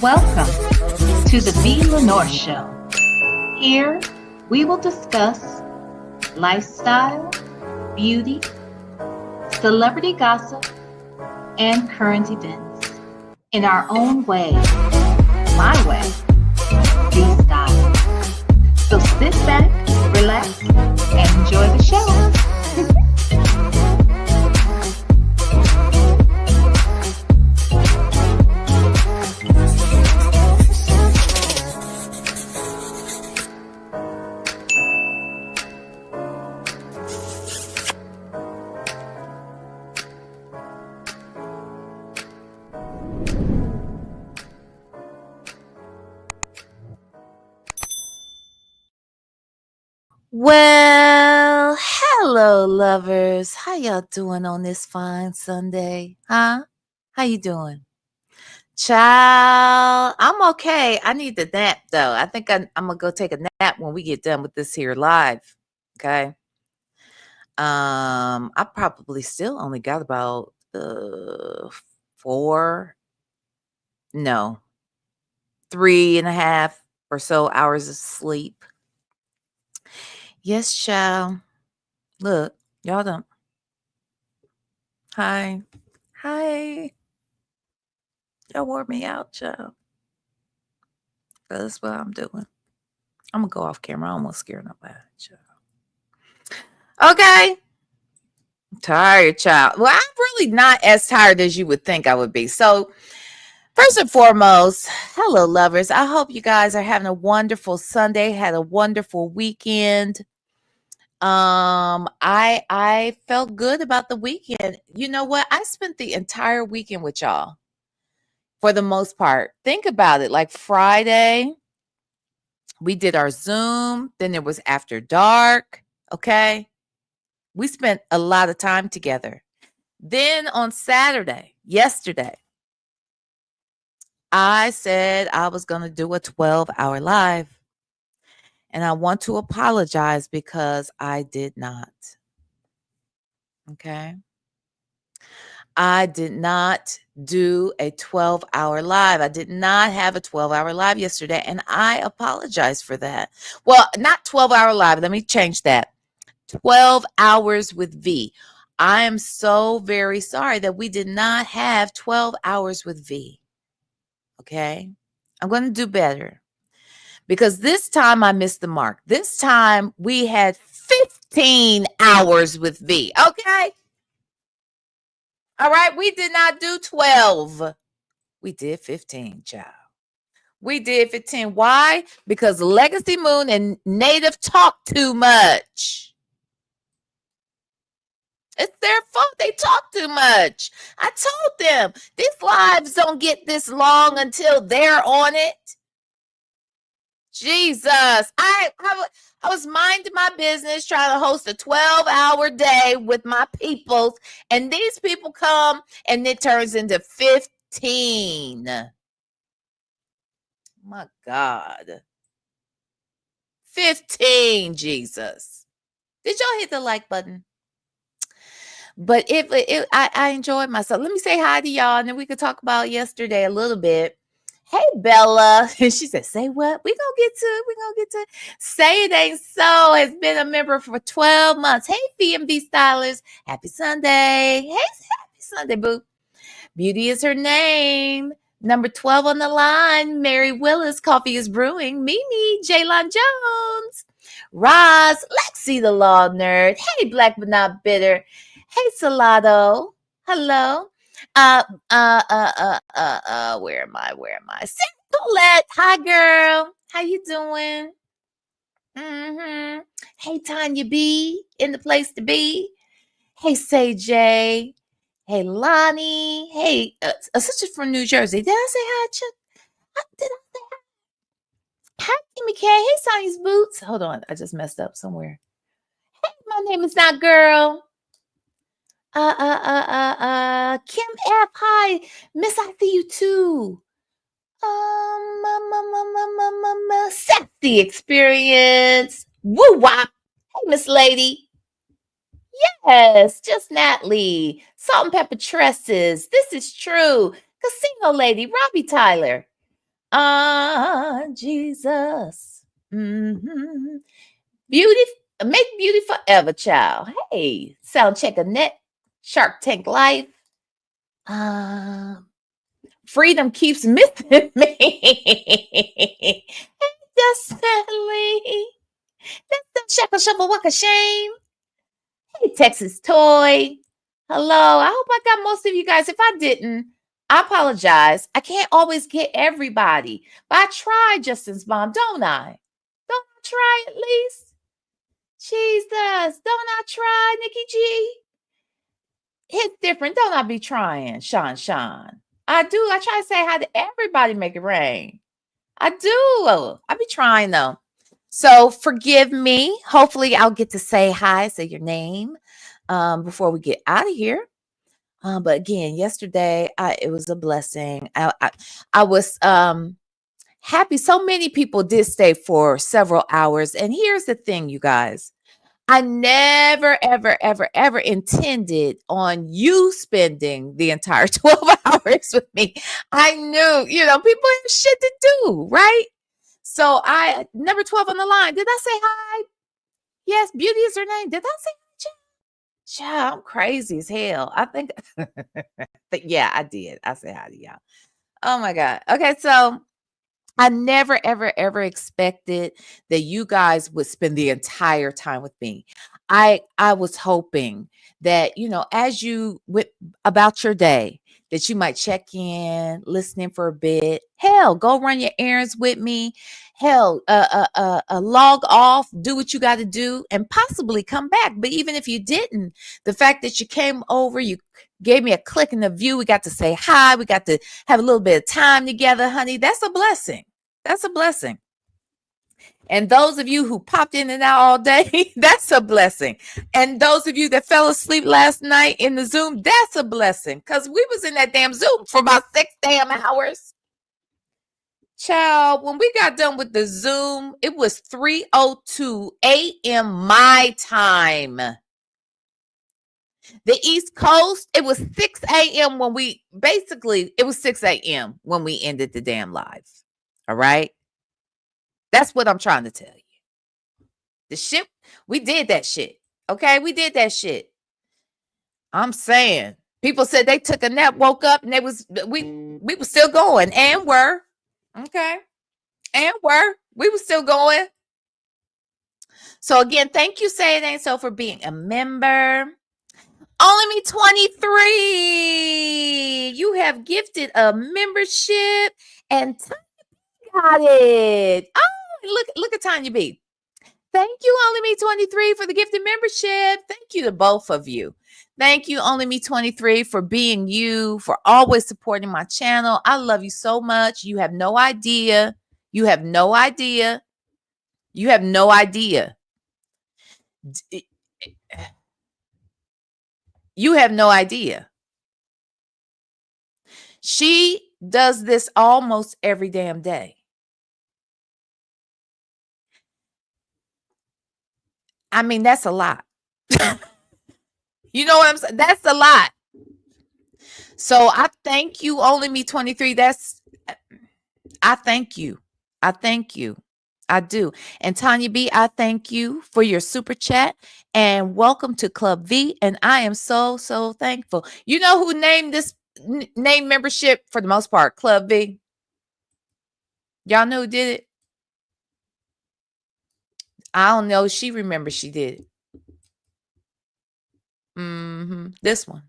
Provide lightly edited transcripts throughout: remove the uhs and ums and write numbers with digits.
Welcome to the VLenore Show. Here, we will discuss lifestyle, beauty, celebrity gossip, and current events in our own way, my way, the style. So sit back, relax, and enjoy the show. Well, hello, lovers. How y'all doing on this fine Sunday? Huh? How you doing? Child, I'm okay. I need the nap, though. I think I'm going to go take a nap when we get done with this here live. Okay? I probably still only got about 3.5 or so hours of sleep. Yes, child. Look, y'all don't. Hi. Y'all wore me out, child. That's what I'm doing. I'm going to go off camera. I don't want to scare nobody, child. Okay. I'm tired, child. Well, I'm really not as tired as you would think I would be. So, first and foremost, hello, lovers. I hope you guys are having a wonderful Sunday, had a wonderful weekend. I felt good about the weekend. You know what? I spent the entire weekend with y'all for the most part. Think about it. Like Friday, we did our Zoom. Then it was after dark. Okay. We spent a lot of time together. Then on Saturday, yesterday, I said I was going to do a 12-hour live. And I want to apologize because I did not. Okay. I did not do a 12-hour live. I did not have a 12-hour live yesterday, and I apologize for that. Well, not 12-hour live. Let me change that. 12 hours with V. I am so very sorry that we did not have 12 hours with V. Okay? I'm going to do better because this time I missed the mark. This time we had 15 hours with V. Okay? All right, we did not do 12. We did 15, child. We did 15. Why? Because Legacy Moon and Native talk too much. It's their fault. They talk too much. I told them these lives don't get this long until they're on it. Jesus. I was minding my business, trying to host a 12-hour day with my peoples, and these people come and it turns into 15. My God. 15, Jesus. Did y'all hit the like button? But I enjoyed myself. Let me say hi to y'all, and then we could talk about yesterday a little bit. Hey, Bella. She said, say what? We're going to get to. Say it ain't so. Has been a member for 12 months. Hey, FMV Stylist. Happy Sunday. Hey, happy Sunday, boo. Beauty is her name. Number 12 on the line. Mary Willis. Coffee is brewing. Mimi. Jaylon Jones. Roz. Lexi the Law Nerd. Hey, Black but not bitter. Hey, Salado. Hello. Where am I? Sarah Colette. Hi, girl. How you doing? Hey, Tanya B. In the place to be. Hey, Say J. Hey, Lonnie. Hey, a sister from New Jersey. Did I say hi, Chuck? Did I say hi? Hi, Kimmy K. Hey, Science Boots. Hold on. I just messed up somewhere. Hey, my name is not girl. Kim F. Hi, Miss, I see you too. Sexy experience. Woo wop. Hey, Miss Lady. Yes, just Natalie. Salt and pepper tresses. This is true. Casino Lady, Robbie Tyler. Jesus. Mm-hmm. Beauty, make beauty forever, child. Hey, sound check Annette, Shark Tank Life. Freedom keeps missing me. Just sadly. That's the shackle shovel walk of shame. Hey, Texas Toy. Hello. I hope I got most of you guys. If I didn't, I apologize. I can't always get everybody, but I try, Justin's mom, don't I? Don't I try at least? Jesus, don't I try, Nikki G? It's different. Don't I be trying, Sean? I do. I try to say hi to everybody, make it rain. I do. I be trying though. So forgive me. Hopefully I'll get to say hi, say your name before we get out of here. But again, yesterday it was a blessing. I was happy. So many people did stay for several hours. And here's the thing, you guys. I never, ever intended on you spending the entire 12 hours with me. I knew, people have shit to do, right? So number 12 on the line. Did I say hi? Yes, Beauty is her name. Did I say hi? Child, I'm crazy as hell. I think, yeah, I did. I said hi to y'all. Oh my God. Okay, so I never, ever expected that you guys would spend the entire time with me. I was hoping that, as you went about your day, that you might check in, listen in for a bit. Hell, go run your errands with me. Hell, log off, do what you got to do, and possibly come back. But even if you didn't, the fact that you came over, you gave me a click in the view. We got to say hi. We got to have a little bit of time together, honey. That's a blessing. That's a blessing. And those of you who popped in and out all day, that's a blessing. And those of you that fell asleep last night in the Zoom, that's a blessing. Because we was in that damn Zoom for about 6 damn hours. Child, when we got done with the Zoom, it was 3:02 a.m. my time. The East Coast, it was 6 a.m. it was 6 a.m. when we ended the damn live. All right? That's what I'm trying to tell you. The shit, we did that shit. Okay? We did that shit. I'm saying. People said they took a nap, woke up, and we were still going and were. Okay? And we were still going. So again, thank you, Say It Ain't So, for being a member. Only Me 23. You have gifted a membership and got it. Oh, look at Tanya B. Thank you, Only Me 23, for the gifted membership. Thank you to both of you. Thank you, Only Me 23, for being you, for always supporting my channel. I love you so much. You have no idea. You have no idea. You have no idea. You have no idea. She does this almost every damn day. I mean, that's a lot. You know what I'm saying? That's a lot. So I thank you, Only Me 23. I thank you. I thank you. I do. And Tanya B, I thank you for your super chat and welcome to Club V. And I am so thankful. You know who named this name membership for the most part? Club V. Y'all know who did it? I don't know. She remembers she did it. This one.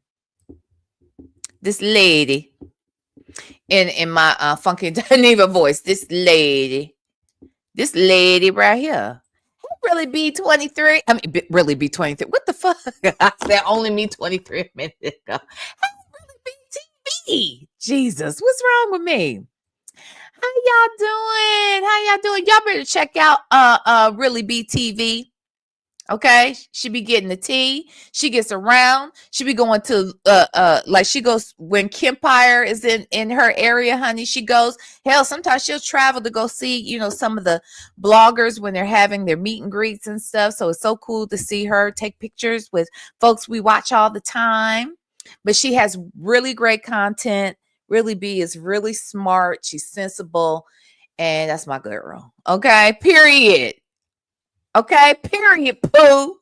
This lady. In my funky Geneva voice. This lady right here. Really be 23. I mean, really be 23. What the fuck? I said Only Me 23 a minute ago. Really be TV. Jesus, what's wrong with me? How y'all doing? Y'all better check out Really Be TV. Okay, she be getting the tea. She gets around. She be going to like she goes when Kempire is in her area, honey. She goes. Hell, sometimes she'll travel to go see some of the bloggers when they're having their meet and greets and stuff. So it's so cool to see her take pictures with folks we watch all the time. But she has really great content, Really B is really smart. She's sensible. And that's my girl. Okay. Period. Okay. Period. Pooh.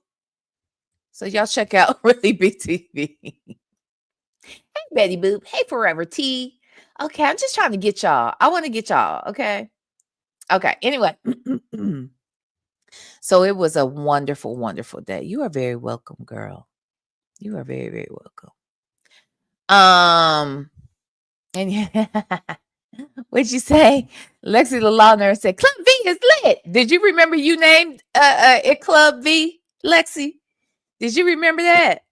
So y'all check out Really B TV. Hey, Betty Boop. Hey, Forever T. Okay. I'm just trying to get y'all. I want to get y'all. Okay. Okay. Anyway. So it was a wonderful, wonderful day. You are very welcome, girl. You are very, very welcome. And what'd you say? Lexi the Law Nurse said, Club V is lit. Did you remember you named it Club V, Lexi? Did you remember that?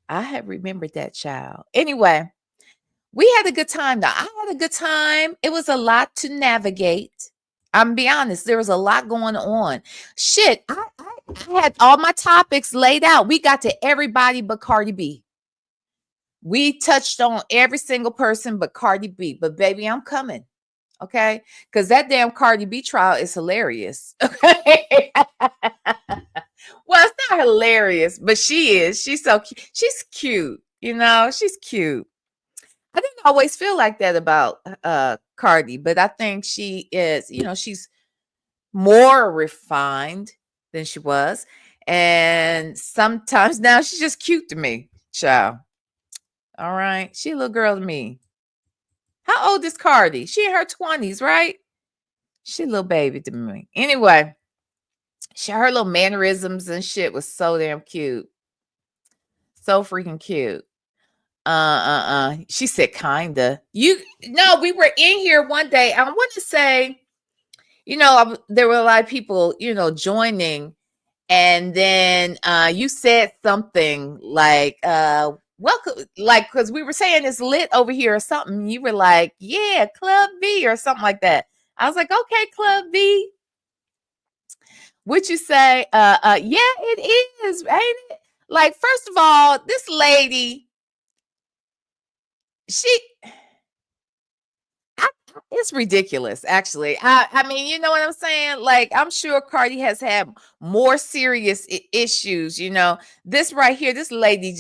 I have remembered that, child. Anyway, we had a good time though. I had a good time. It was a lot to navigate. I'm be honest, there was a lot going on. Shit, I had all my topics laid out. We got to everybody but Cardi B. We touched on every single person but Cardi B. But baby, I'm coming. Okay? Because that damn Cardi B trial is hilarious. Okay. Well, it's not hilarious, but she is. She's so cute. She's cute. You know, she's cute. I didn't always feel like that about Cardi, but I think she is, you know, she's more refined than she was. And sometimes now she's just cute to me, child. All right. She a little girl to me. How old is Cardi? She in her 20s, right? She a little baby to me. Anyway, her little mannerisms and shit was so damn cute. So freaking cute. She said kinda. We were in here one day. I want to say, you know, there were a lot of people, you know, joining, and then you said something like welcome, like, because we were saying it's lit over here or something. You were like, yeah, Club V or something like that. I was like, okay, Club V. Would you say yeah, it is, ain't it? Like, first of all, this lady, it's ridiculous, actually. I mean, you know what I'm saying? Like, I'm sure Cardi has had more serious issues, you know. This right here, this lady,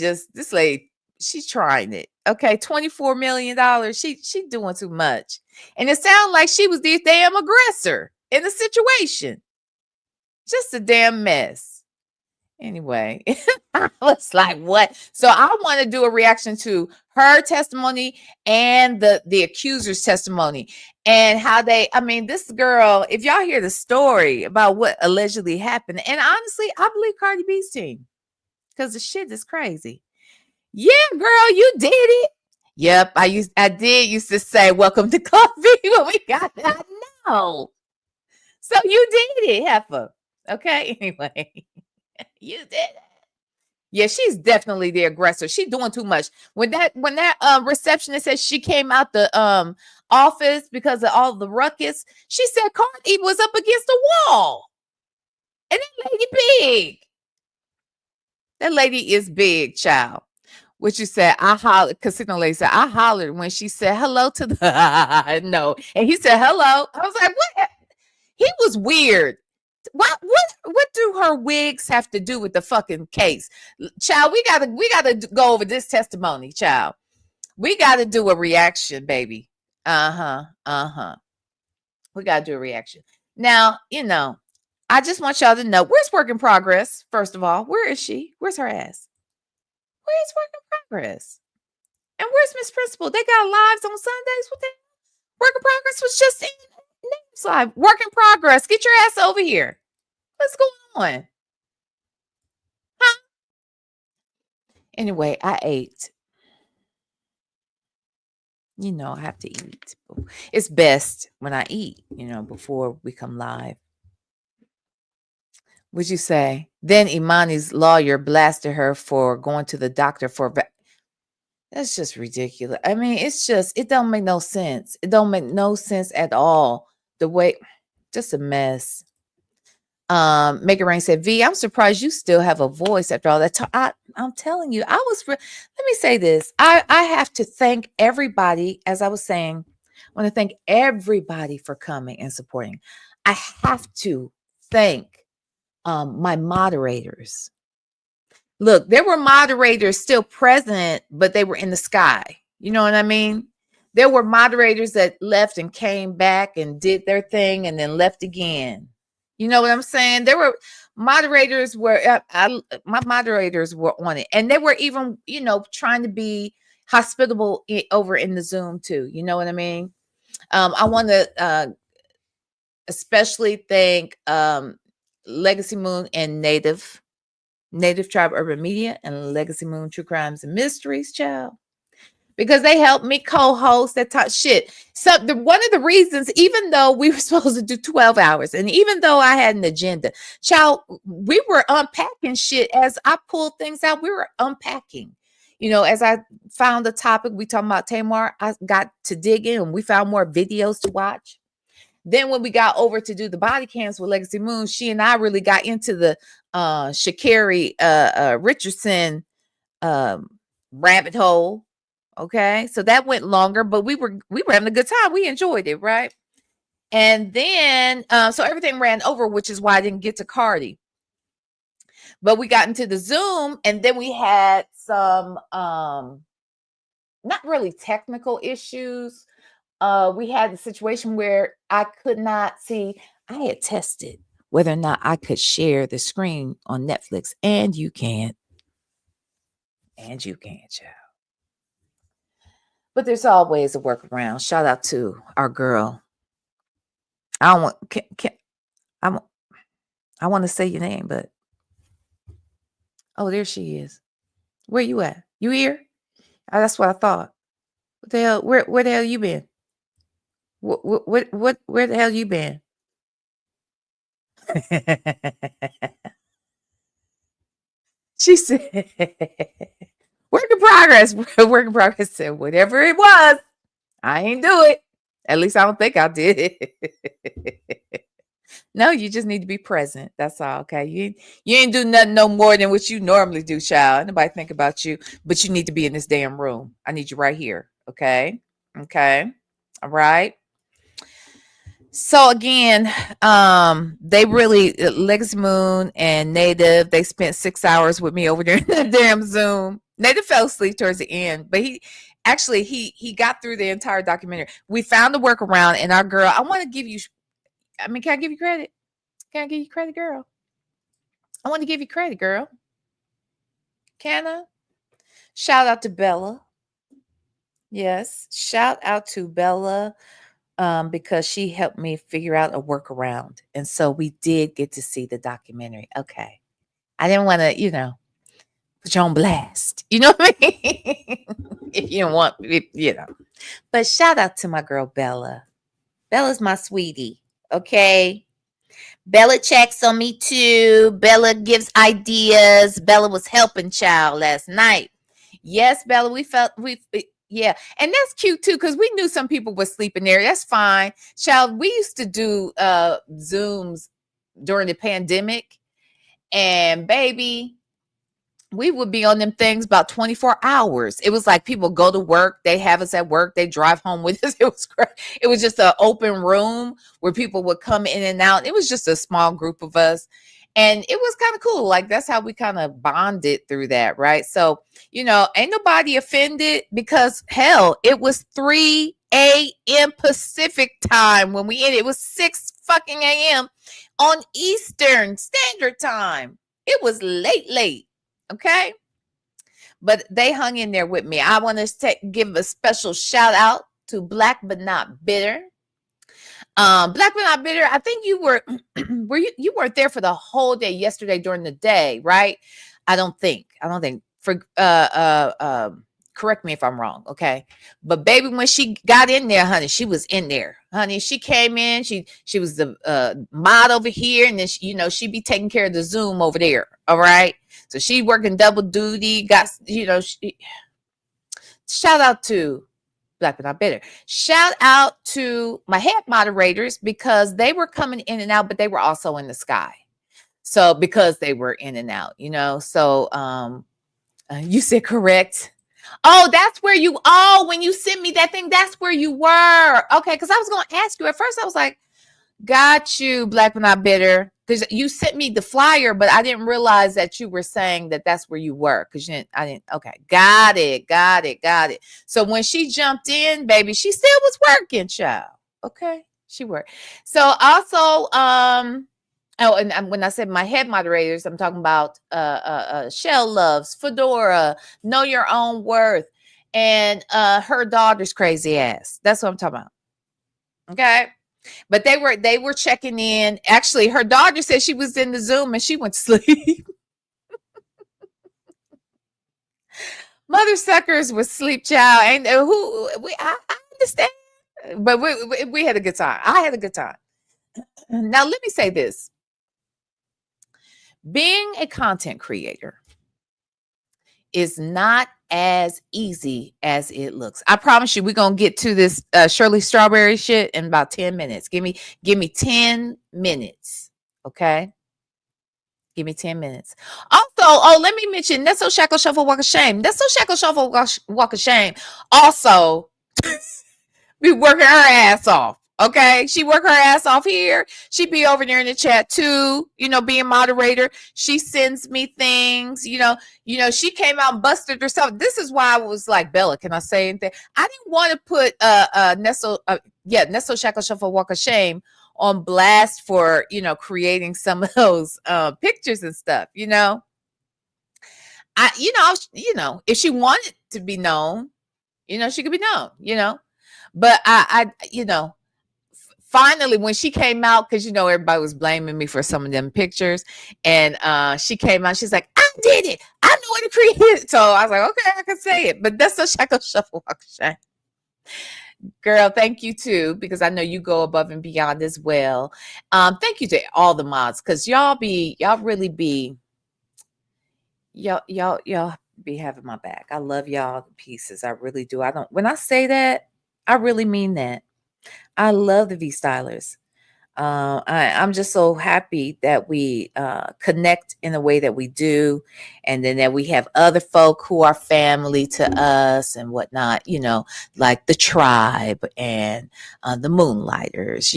she's trying it. Okay, $24 million. She doing too much. And it sounds like she was the damn aggressor in the situation. Just a damn mess. Anyway, I was like, what? So I want to do a reaction to her testimony and the accuser's testimony, and how this girl, if y'all hear the story about what allegedly happened, and honestly, I believe Cardi B's team, because the shit is crazy. Yeah, girl, you did it. Yep, I did used to say, welcome to Club V when we got that. No. So you did it, heifer. Okay, anyway. You did it. Yeah, she's definitely the aggressor. She's doing too much. When that receptionist said she came out the office because of all the ruckus, she said Cardi was up against the wall. And that lady big. That lady is big, child. What you said, I hollered, Casino Lady said, I hollered when she said hello to the no. And he said hello. I was like, what? He was weird. What do her wigs have to do with the fucking case? Child, we gotta go over this testimony, child. We gotta do a reaction, baby. We gotta do a reaction. Now, you know, I just want y'all to know, where's Work in Progress? First of all, where is she? Where's her ass? Where's Work in Progress? And where's Miss Principal? They got lives on Sundays. What the Work in Progress was just in next live. Work in Progress. Get your ass over here. What's going on? Huh? Anyway, I ate. You know, I have to eat. It's best when I eat, you know, before we come live. Would you say? Then Imani's lawyer blasted her for going to the doctor for. That's just ridiculous. I mean, it don't make no sense. It don't make no sense at all. The way, just a mess. Make It Rain said, V, I'm surprised you still have a voice after all that time. I'm telling you, let me say this. I have to thank everybody, as I was saying, I want to thank everybody for coming and supporting. I have to thank my moderators. Look, there were moderators still present, but they were in the sky. You know what I mean? There were moderators that left and came back and did their thing and then left again. You know what I'm saying? There were moderators were my moderators were on it, and they were even, trying to be hospitable over in the Zoom too. You know what I mean? I want to especially thank Legacy Moon and Native Tribe Urban Media and Legacy Moon True Crimes and Mysteries, child, because they helped me co-host that type shit. So one of the reasons, even though we were supposed to do 12 hours, and even though I had an agenda, child, we were unpacking shit as I pulled things out. We were unpacking. As I found the topic, we talking about Tamar, I got to dig in and we found more videos to watch. Then when we got over to do the body cams with Legacy Moon, she and I really got into the Sha'Carri Richardson rabbit hole. Okay, so that went longer, but we were having a good time. We enjoyed it, right? And then so everything ran over, which is why I didn't get to Cardi. But we got into the Zoom, and then we had some not really technical issues. We had the situation where I could not see. I had tested whether or not I could share the screen on Netflix, and you can't. And you can't, child. But there's always a workaround. Shout out to our girl. I don't want. I want to say your name, but oh, there she is. Where you at? You here? Oh, that's what I thought. What the hell? Where the hell you been? What? Where the hell you been? She said, "Work in progress." Work in progress. Said, "Whatever it was, I ain't do it. At least I don't think I did it." No, you just need to be present. That's all. Okay. You ain't do nothing no more than what you normally do, child. Nobody think about you, but you need to be in this damn room. I need you right here. Okay. Okay. All right. So again, they really Legacy Moon and Native, they spent 6 hours with me over there in that damn Zoom. Native fell asleep towards the end, but he got through the entire documentary. We found a workaround, and our girl, I want to give you, can I give you credit? Can I give you credit, girl? I want to give you credit, girl. Can I? Shout out to Bella. Yes, shout out to Bella. Because she helped me figure out a workaround. And so we did get to see the documentary. Okay. I didn't want to, put you on blast. You know what I mean? If you don't want, But shout out to my girl, Bella. Bella's my sweetie. Okay. Bella checks on me too. Bella gives ideas. Bella was helping child last night. Yes, Bella, yeah, and that's cute too, because we knew some people were sleeping there. That's fine. Child, we used to do Zooms during the pandemic, and baby, we would be on them things about 24 hours. It was like people go to work, they have us at work, they drive home with us. It was great. It was just an open room where people would come in and out. It was just a small group of us. And it was kind of cool. Like, that's how we kind of bonded through that, right? So, ain't nobody offended, because hell, it was 3 a.m. Pacific time when we ended. It was 6 fucking a.m. on Eastern Standard Time. It was late. Okay? But they hung in there with me. I want to give a special shout out to Black But Not Bitter. Black But Not Bitter, I think you were you weren't there for the whole day yesterday during the day, right? I don't think for correct me if I'm wrong, okay? But baby, when she got in there, honey, she was in there. Honey, she came in, she was the mod over here, and then she be taking care of the Zoom over there. All right. So she working double duty, shout out to Black But Not Bitter. Shout out to my head moderators, because they were coming in and out, but they were also in the sky. So because they were in and out, so you said correct. Oh, that's where when you sent me that thing, that's where you were. Okay, because I was going to ask you. At first I was like, got you, Black But Not Bitter. because you sent me the flyer, but I didn't realize that you were saying that that's where you were. Because I didn't. Okay, got it. So when she jumped in, baby, she still was working, child. Okay, she worked. So also, oh, and when I said my head moderators, I'm talking about Shell Loves, Fedora, Know Your Own Worth, and her daughter's crazy ass. That's what I'm talking about. Okay. But they were checking in. Actually, her daughter said she was in the Zoom and she went to sleep. Mother suckers was sleep, child. And I understand. But we had a good time. I had a good time. Now let me say this. Being a content creator is not as easy as it looks. I promise you, we're gonna get to this Shirley Strawberry shit in about 10 minutes. Give me 10 minutes. Okay. Give me 10 minutes. Also, let me mention Nesto Shackle Shuffle Walk of Shame. Nesto Shackle Shuffle Walk of Shame also be working her ass off. Okay, she work her ass off here. She be over there in the chat too, being moderator. She sends me things, she came out and busted herself. This is why I was like, Bella, can I say anything? I didn't want to put Nesto Shackle Shuffle Walk of Shame on blast for, creating some of those pictures and stuff, if she wanted to be known, she could be known, but I finally, when she came out, because everybody was blaming me for some of them pictures, and she came out, she's like, I did it. I know what to create. So I was like, okay, I can say it. But that's a Shackle Shuffle Walk of Shame. Girl, thank you too, because I know you go above and beyond as well. Thank you to all the mods, because y'all be having my back. I love y'all to pieces. I really do. When I say that, I really mean that. I love the V-Stylers. I'm just so happy that we connect in the way that we do, and then that we have other folk who are family to us and whatnot, like the tribe and the Moonlighters,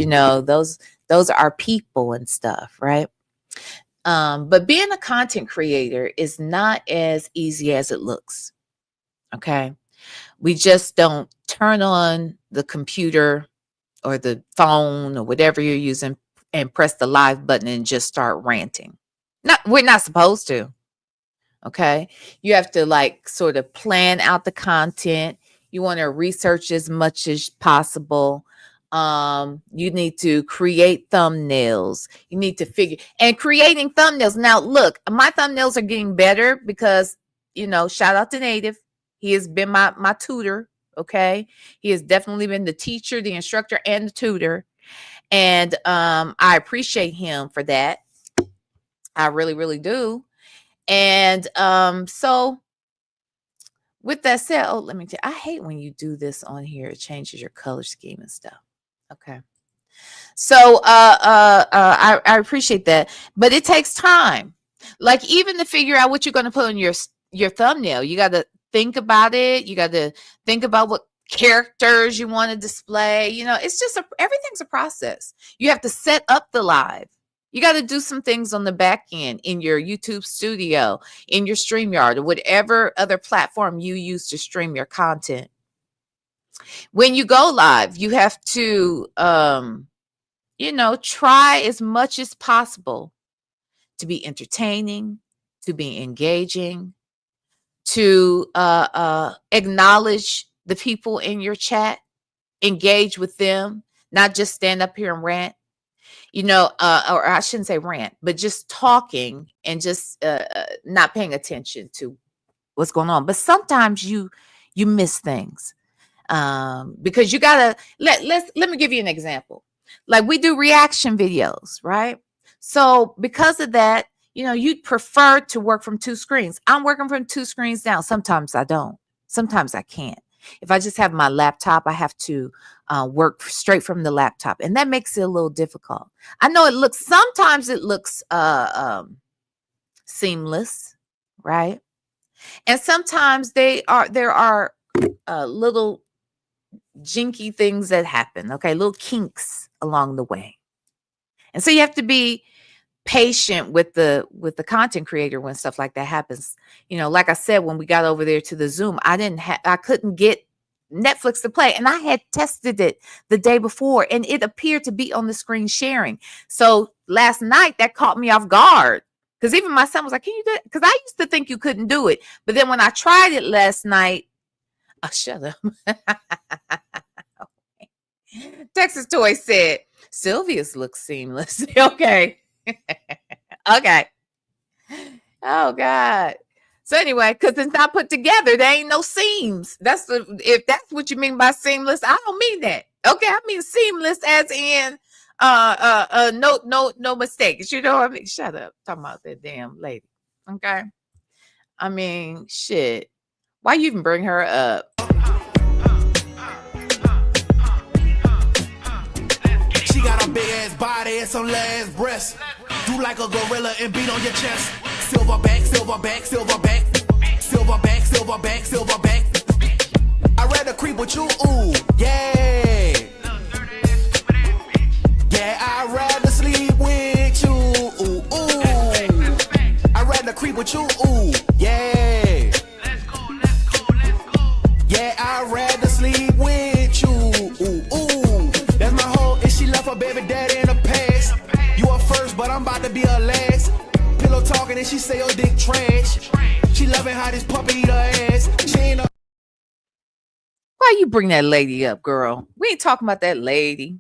those are our people and stuff, right? But being a content creator is not as easy as it looks. Okay. We just don't turn on the computer or the phone or whatever you're using and press the live button and just start ranting. We're not supposed to. Okay. You have to sort of plan out the content. You want to research as much as possible. You need to create thumbnails. You need to creating thumbnails. Now, look, my thumbnails are getting better because, shout out to Native. He has been my tutor. Okay. He has definitely been the teacher, the instructor, and the tutor. And I appreciate him for that. I really, really do. And so with that said, let me tell you, I hate when you do this on here. It changes your color scheme and stuff. Okay. So I appreciate that. But it takes time. Even to figure out what you're going to put on your thumbnail. You got to think about it. You got to think about what characters you want to display. It's just everything's a process. You have to set up the live. You got to do some things on the back end in your YouTube studio, in your StreamYard, or whatever other platform you use to stream your content. When you go live, you have to, try as much as possible to be entertaining, to be engaging, to acknowledge the people in your chat, engage with them, not just stand up here and rant, or I shouldn't say rant, but just talking and just not paying attention to what's going on. But sometimes you miss things because you gotta let me give you an example. We do reaction videos, right? So because of that, you'd prefer to work from two screens. I'm working from two screens now. Sometimes I don't. Sometimes I can't. If I just have my laptop, I have to work straight from the laptop. And that makes it a little difficult. I know sometimes it looks seamless, right? And sometimes there are little jinky things that happen, okay? Little kinks along the way. And so you have to be patient with the content creator when stuff like that happens. Like I said, when we got over there to the Zoom, I couldn't get Netflix to play, and I had tested it the day before and it appeared to be on the screen sharing. So last night that caught me off guard, because even my son was like, can you do it? Because I used to think you couldn't do it, but then when I tried it last night, shut up. Texas Toy said Sylvia's looks seamless. Okay. Okay. Oh God. So anyway, because it's not put together, there ain't no seams. If that's what you mean by seamless, I don't mean that. Okay, I mean seamless as in no mistakes. You know what I mean? Shut up. Talking about that damn lady. Okay. I mean, shit. Why you even bring her up? She got a big ass body and some ass breasts. Do like a gorilla and beat on your chest. Silverback, silverback, silverback. Silverback, silverback, silverback. I'd rather creep with you, ooh, yeah. Yeah, I'd rather sleep with you, ooh, ooh. I'd rather creep with you, ooh, yeah. Yeah, I'd rather sleep with you, ooh, ooh. That's my hoe, and she left her baby daddy in the past. You are first, but I'm about to be her last. Pillow talking and she say your dick trash. She loving how this puppy eat her ass. She ain't no. Why you bring that lady up, girl? We ain't talking about that lady.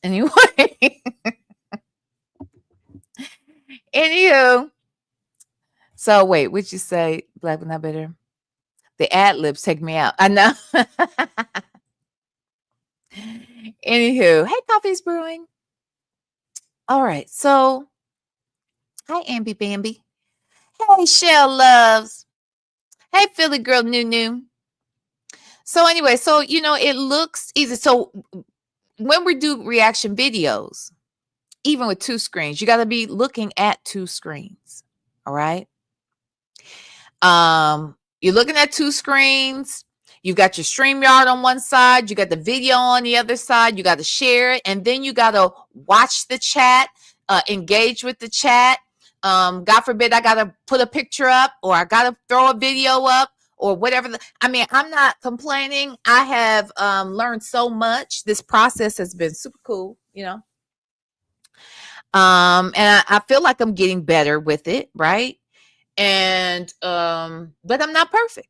Anyway. Anywho. So wait, what'd you say? Black but not bitter. The ad libs take me out. I know. Anywho, hey, coffee's brewing. All right, so hi, Amby Bambi. Hey, Shell Loves. Hey, Philly girl, New. So anyway, it looks easy. So when we do reaction videos, even with two screens, you got to be looking at two screens. All right. You're looking at two screens. You've got your StreamYard on one side. You got the video on the other side. You got to share it. And then you got to watch the chat, engage with the chat. God forbid I got to put a picture up, or I got to throw a video up, or whatever. I'm not complaining. I have learned so much. This process has been super cool, and I feel like I'm getting better with it, right? And but I'm not perfect.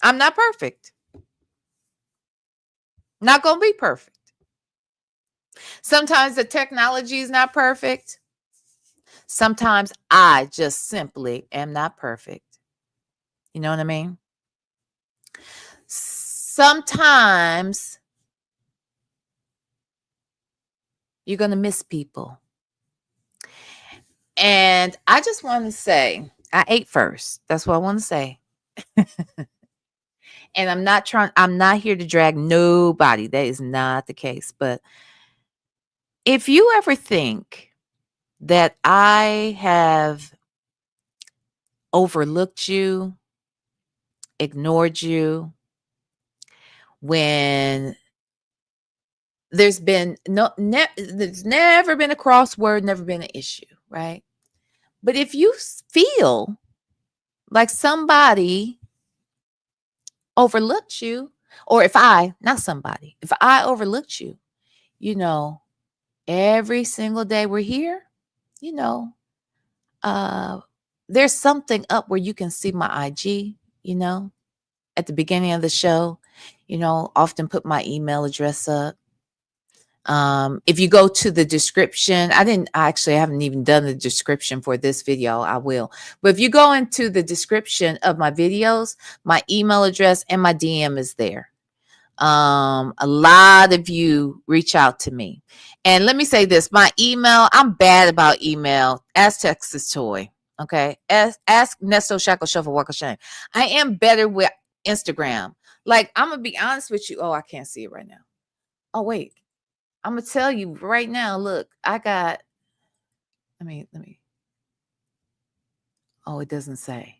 I'm not perfect. Not gonna be perfect. Sometimes the technology is not perfect. Sometimes I just simply am not perfect. You know what I mean? Sometimes you're going to miss people. And I just want to say, I ate first. That's what I want to say. And I'm not here to drag nobody. That is not the case. But if you ever think that I have overlooked you, ignored you, when there's never been a crossword, never been an issue, right? But if you feel like somebody overlooked you, or if I overlooked you, every single day we're here, there's something up where you can see my IG, at the beginning of the show, often put my email address up. If you go to the description, I haven't even done the description for this video. I will. But if you go into the description of my videos, my email address and my DM is there. A lot of you reach out to me. And let me say this, my email, I'm bad about email. Ask Texas Toy. Okay. Ask Nesto Shackle Shuffle Walk of Shame. I am better with Instagram. Like, I'm going to be honest with you. Oh, I can't see it right now. Oh, wait. I'm going to tell you right now. Look, I got, let me. Oh, it doesn't say.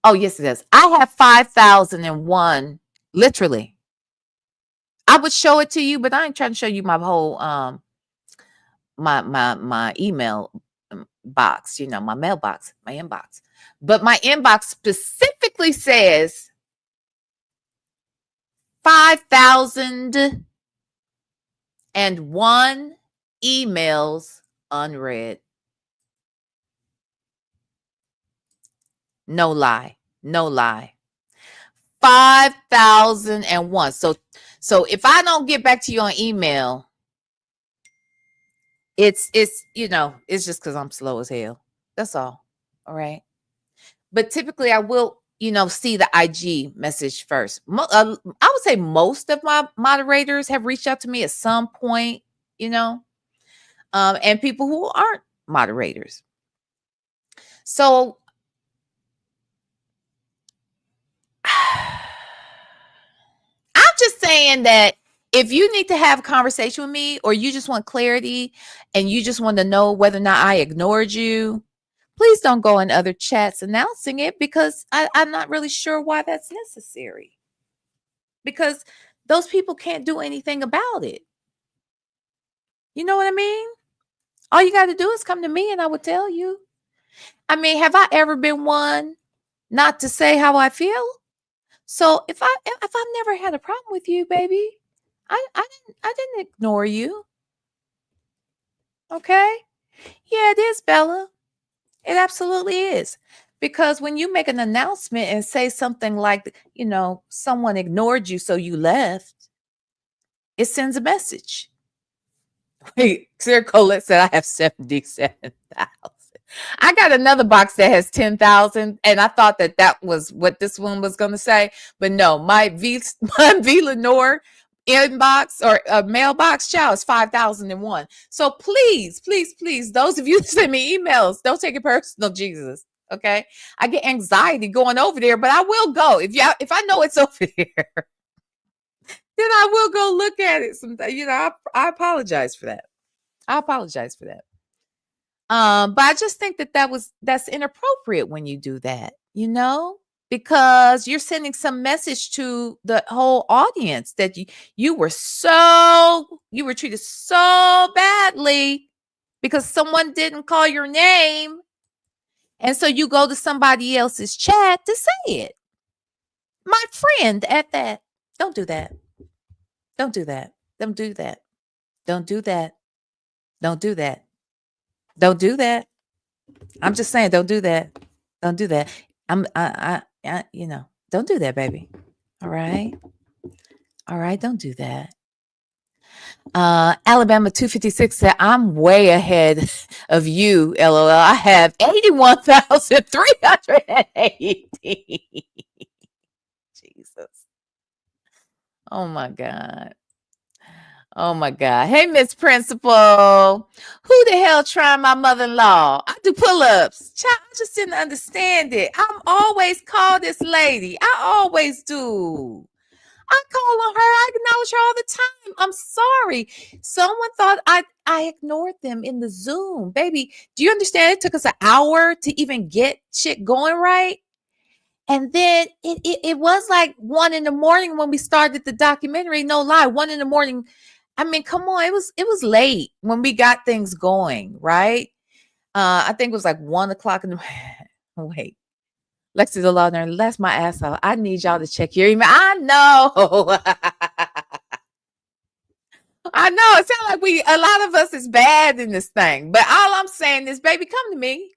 Oh, yes, it does. I have 5,001, literally. I would show it to you, but I ain't trying to show you my whole my email box, my mailbox, my inbox. But my inbox specifically says 5,001 emails unread. No lie. 5,001. So if I don't get back to you on email, it's it's just because I'm slow as hell. That's all. All right. But typically I will, see the IG message first. I would say most of my moderators have reached out to me at some point, and people who aren't moderators. So I'm just saying that if you need to have a conversation with me, or you just want clarity and you just want to know whether or not I ignored you, please don't go in other chats announcing it, because I'm not really sure why that's necessary. Because those people can't do anything about it. You know what I mean? All you got to do is come to me and I will tell you. I mean, have I ever been one not to say how I feel? So if I've never had a problem with you, baby, I didn't ignore you. Okay? Yeah, it is, Bella. It absolutely is. Because when you make an announcement and say something like, someone ignored you, so you left, it sends a message. Wait, Sarah Colette said I have 77,000. I got another box that has 10,000, and I thought that was what this one was going to say. But no, my VLenore inbox or mailbox, child, is 5,001. So please, those of you that send me emails, don't take it personal, Jesus. Okay, I get anxiety going over there, but I will go if I know it's over there. Then I will go look at it sometime. I apologize for that. But I just think that's inappropriate when you do that, because you're sending some message to the whole audience that you were treated so badly because someone didn't call your name. And so you go to somebody else's chat to say it. My friend at that. Don't do that. Don't do that. Don't do that. Don't do that. Don't do that. Don't do that. I'm just saying, don't do that. Don't do that. Don't do that, baby. All right. All right. Don't do that. Alabama 256 said, I'm way ahead of you, LOL. I have 81,380. Jesus. Oh my God. Oh my God. Hey, Miss Principal. Who the hell trying my mother-in-law? I do pull-ups. Child, I just didn't understand it. I'm always call this lady. I always do. I call on her. I acknowledge her all the time. I'm sorry. Someone thought I ignored them in the Zoom. Baby, do you understand? It took us an hour to even get shit going right. And then it was like 1 a.m. when we started the documentary. No lie, 1 a.m. I mean, come on. It was late when we got things going, right? I think it was like 1 o'clock in the wait. Lexi the law nerd, that's my ass off. I need y'all to check your email. I know. I know. It sounds like a lot of us is bad in this thing. But all I'm saying is, baby, come to me.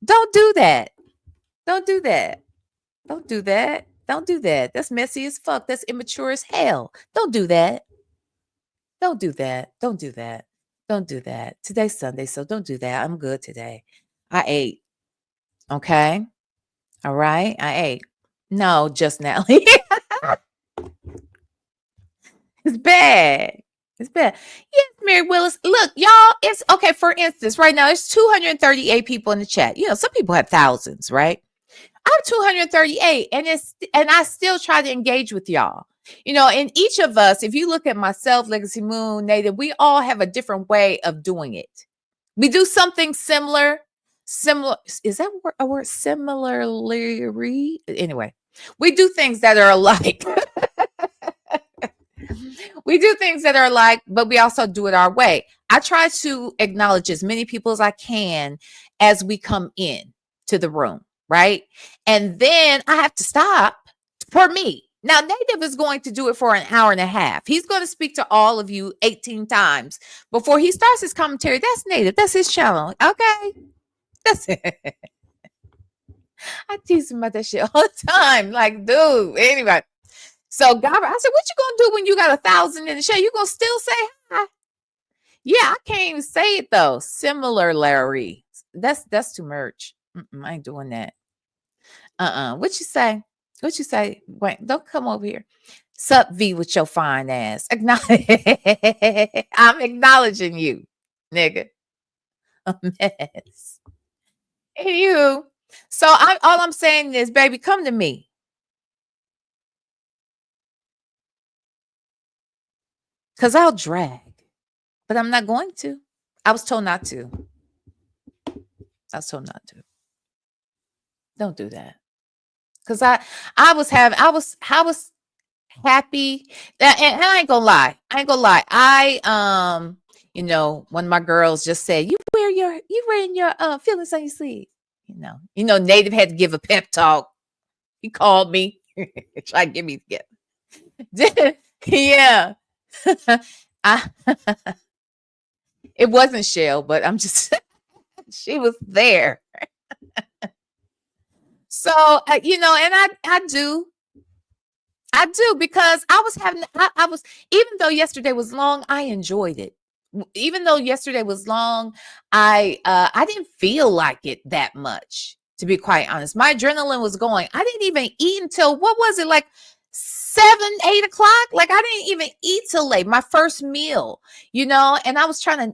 Don't do that. Don't do that. Don't do that. Don't do that. That's messy as fuck. That's immature as hell. Don't do that. Don't do that. Don't do that. Don't do that. Today's Sunday, so don't do that. I'm good today. I ate. Okay. All right. I ate. No, just now. It's bad. It's bad. Yes, Mary Willis. Look, y'all, it's okay. For instance, right now, it's 238 people in the chat. Some people have thousands, right? I have 238, and I still try to engage with y'all. And each of us, if you look at myself, Legacy Moon, Native, we all have a different way of doing it. We do something similar. Is that a word? Similarly? Anyway, we do things that are alike. We do things that are like, but we also do it our way. I try to acknowledge as many people as I can as we come in to the room, right? And then I have to stop for me. Now, Native is going to do it for an hour and a half. He's going to speak to all of you 18 times before he starts his commentary. That's Native. That's his channel. Okay. That's it. I tease him about that shit all the time. Like, dude, anyway. So Gabber, I said, what you gonna do when you got 1,000 in the show? You gonna still say hi? Yeah, I can't even say it though. Similar, Larry. That's too much. I ain't doing that. What you say? What you say? Wait, don't come over here. Sup, V, with your fine ass. I'm acknowledging you, nigga. A mess. Hey, you. So all I'm saying is, baby, come to me. Because I'll drag. But I'm not going to. I was told not to. Don't do that. Because I was happy. And I ain't gonna lie. You know, when my girls just said, you wearing your feelings on your sleeve. You know, Native had to give a pep talk. He called me. Try to get me together. Yeah. It wasn't Shell, but I'm just, she was there. So, you know, and I do because I was, even though yesterday was long, I enjoyed it. Even though yesterday was long, I didn't feel like it that much, to be quite honest. My adrenaline was going. I didn't even eat until, what was it, like 7, 8 o'clock? Like, I didn't even eat till late, my first meal, you know, and I was damn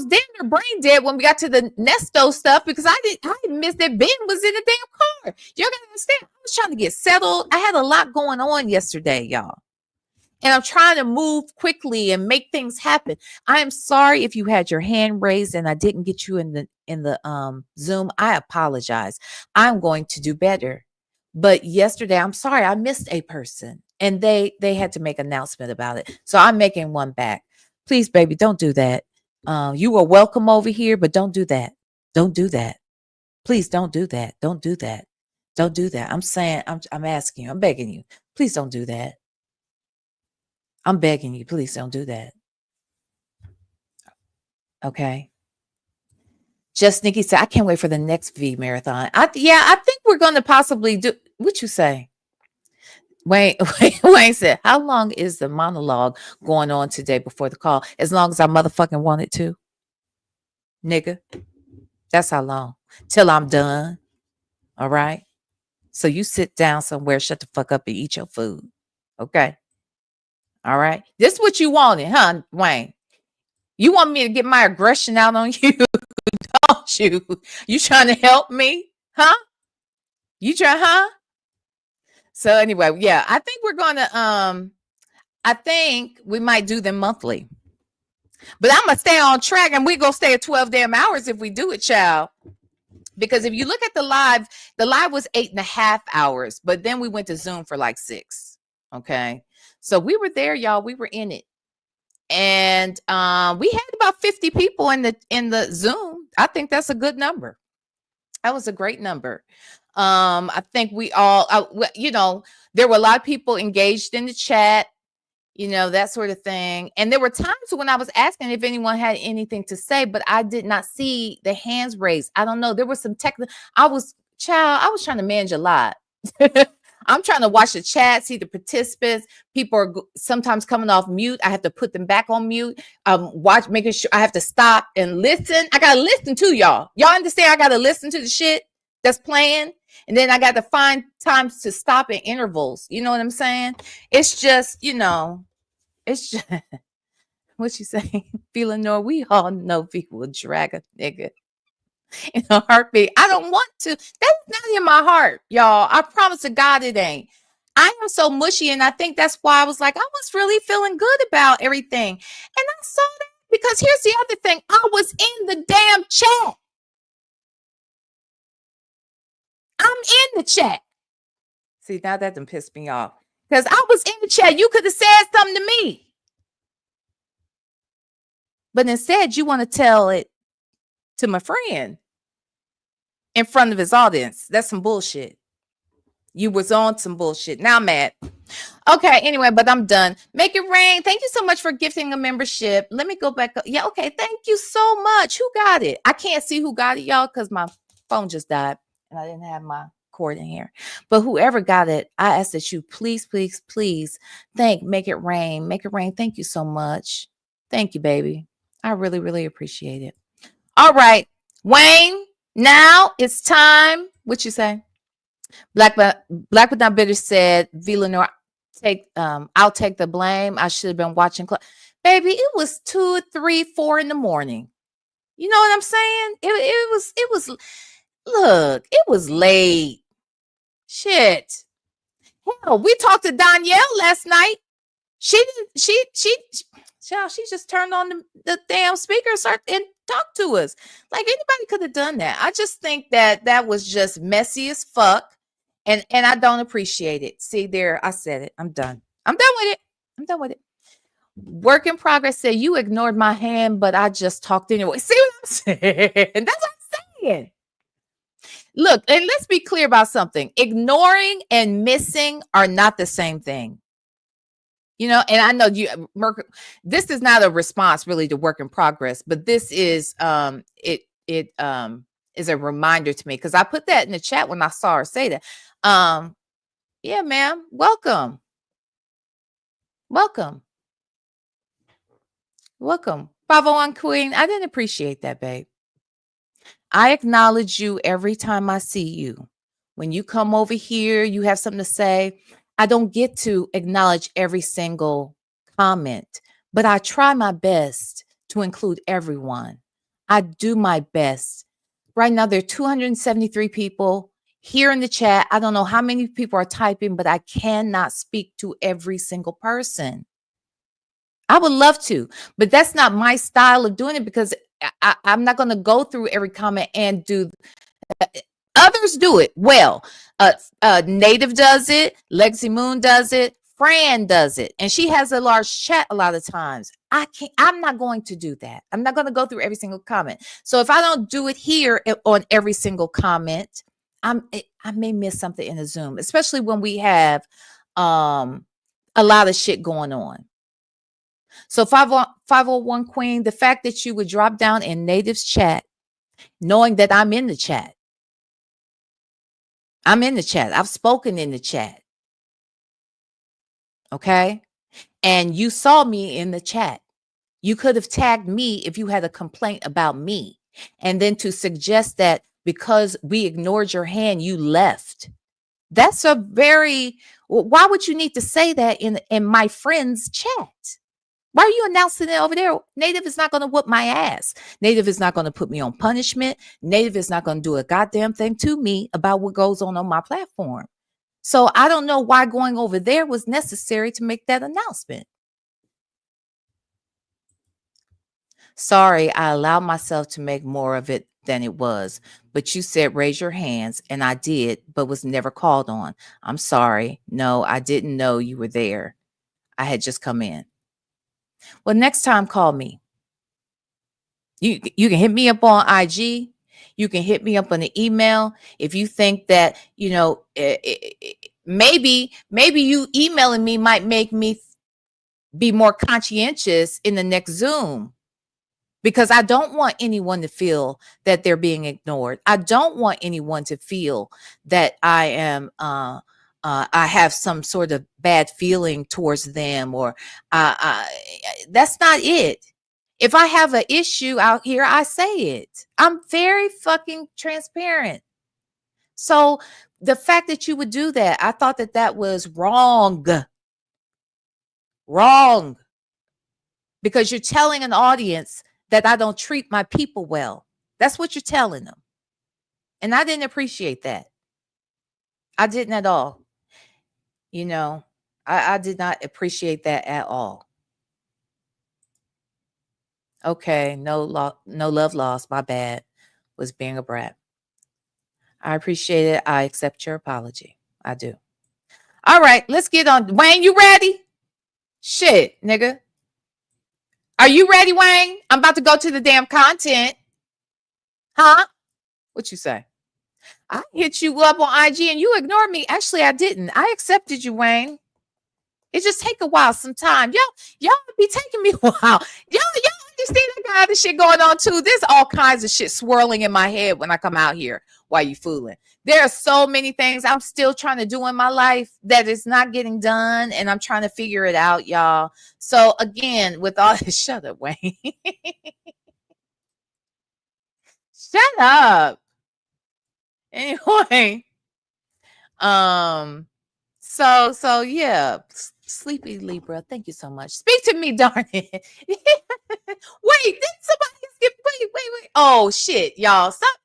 near brain dead when we got to the Nesto stuff because I didn't miss that Ben was in the damn car. Y'all gotta understand, I was trying to get settled. I had a lot going on yesterday, y'all. And I'm trying to move quickly and make things happen. I am sorry if you had your hand raised and I didn't get you in the Zoom. I apologize. I'm going to do better. But yesterday, I'm sorry, I missed a person and they had to make an announcement about it. So I'm making one back. Please, baby, don't do that. You are welcome over here, but don't do that. Don't do that. Please don't do that. Don't do that. Don't do that. I'm saying, I'm asking you, I'm begging you. Please don't do that. I'm begging you, please don't do that. Okay. Just Nikki said, I can't wait for the next V marathon. I think we're going to possibly do, what you say? Wayne said, how long is the monologue going on today before the call? As long as I motherfucking want it to. Nigga. That's how long. Till I'm done. All right. So you sit down somewhere, shut the fuck up and eat your food. Okay. All right. This is what you wanted, huh, Wayne? You want me to get my aggression out on you, don't you? You trying to help me? Huh? You try, huh? So anyway, yeah, I think we're going to, I think we might do them monthly. But I'm going to stay on track and we're going to stay at 12 damn hours if we do it, child. Because if you look at the live was 8.5 hours, but then we went to Zoom for like 6. Okay. So we were there, y'all. We were in it. And we had about 50 people in the Zoom. I think that's a good number. That was a great number. I think we all, you know, there were a lot of people engaged in the chat, you know, that sort of thing. And there were times when I was asking if anyone had anything to say, but I did not see the hands raised. I don't know. There was some technical. I was trying to manage a lot. I'm trying to watch the chat, see the participants. People are sometimes coming off mute. I have to put them back on mute. Making sure I have to stop and listen. I gotta listen to y'all. Y'all understand? I gotta listen to the shit that's playing, and then I got to find times to stop in intervals. You know what I'm saying? It's just, you know, it's just what you say, VLenore. We all know people will drag a nigga in a heartbeat. I don't want to. That's not in my heart, y'all. I promise to God it ain't. I am so mushy, and I think that's why I was like, I was really feeling good about everything. And I saw that because here's the other thing. I was in the damn chat. I'm in the chat. See, now that done pissed me off. Because I was in the chat. You could have said something to me. But instead, you want to tell it to my friend in front of his audience. That's some bullshit. You was on some bullshit. Now I'm mad. Okay, anyway, but I'm done. Make it rain. Thank you so much for gifting a membership. Let me go back up. Yeah, okay. Thank you so much. Who got it? I can't see who got it, y'all, because my phone just died and I didn't have my cord in here. But whoever got it, I ask that you please, please, please make it rain. Make it rain. Thank you so much. Thank you, baby. I really, really appreciate it. All right, Wayne, now it's time. What you say? Black but not bitter said, VLenore, I'll take the blame. I should have been watching. Baby, it was 2, 3, 4 in the morning. You know what I'm saying? It was. Look, it was late. Shit. Hell, we talked to Danielle last night. She just turned on the damn speaker and talked to us. Like, anybody could have done that. I just think that was just messy as fuck. And I don't appreciate it. See there, I said it. I'm done. I'm done with it. Work in progress said, you ignored my hand, but I just talked anyway. See what I'm saying? That's what I'm saying. Look, and let's be clear about something. Ignoring and missing are not the same thing. You know, and I know this is not a response really to work in progress, but this is it is a reminder to me, because I put that in the chat when I saw her say that. Yeah, ma'am. Welcome. 501 Queen. I didn't appreciate that, babe. I acknowledge you every time I see you. When you come over here, you have something to say. I don't get to acknowledge every single comment, but I try my best to include everyone. I do my best. Right now, there are 273 people here in the chat. I don't know how many people are typing, but I cannot speak to every single person. I would love to, but that's not my style of doing it, because I'm not going to go through every comment and do. Others do it well. Native does it. Lexi Moon does it. Fran does it. And she has a large chat a lot of times. I'm not going to do that. I'm not going to go through every single comment. So if I don't do it here on every single comment, I may miss something in the Zoom, especially when we have a lot of shit going on. So 501 Queen, the fact that you would drop down in Native's chat, knowing that I'm in the chat. I'm in the chat. I've spoken in the chat. Okay? And you saw me in the chat. You could have tagged me if you had a complaint about me. And then to suggest that because we ignored your hand, you left. That's a very, why would you need to say that in my friend's chat? Why are you announcing it over there? Native is not going to whoop my ass. Native is not going to put me on punishment. Native is not going to do a goddamn thing to me about what goes on my platform. So I don't know why going over there was necessary to make that announcement. Sorry, I allowed myself to make more of it than it was. But you said raise your hands, and I did, but was never called on. I'm sorry. No, I didn't know you were there. I had just come in. Well, next time, call me. You can hit me up on IG. You can hit me up on the email. If you think that, you know, maybe you emailing me might make me be more conscientious in the next Zoom, because I don't want anyone to feel that they're being ignored. I don't want anyone to feel that I am I have some sort of bad feeling towards them, or that's not it. If I have an issue out here, I say it. I'm very fucking transparent. So the fact that you would do that, I thought that was wrong. Wrong. Because you're telling an audience that I don't treat my people well. That's what you're telling them. And I didn't appreciate that. I didn't at all. You know, I did not appreciate that at all. Okay, no love lost. My bad. Was being a brat. I appreciate it. I accept your apology. I do. All right, let's get on. Wayne, you ready? Shit, nigga. Are you ready, Wayne? I'm about to go to the damn content. Huh? What you say? I hit you up on IG and you ignored me. Actually, I didn't. I accepted you, Wayne. It just take a while sometime. Y'all be taking me a while. Y'all understand I got other shit going on too. There's all kinds of shit swirling in my head when I come out here while you fooling. There are so many things I'm still trying to do in my life that is not getting done, and I'm trying to figure it out, y'all. So again, with all this, shut up, Wayne. Shut up. Anyway, so yeah, sleepy Libra. Thank you so much. Speak to me, darn it. Wait, did somebody skip? Wait. Oh shit, y'all, stop.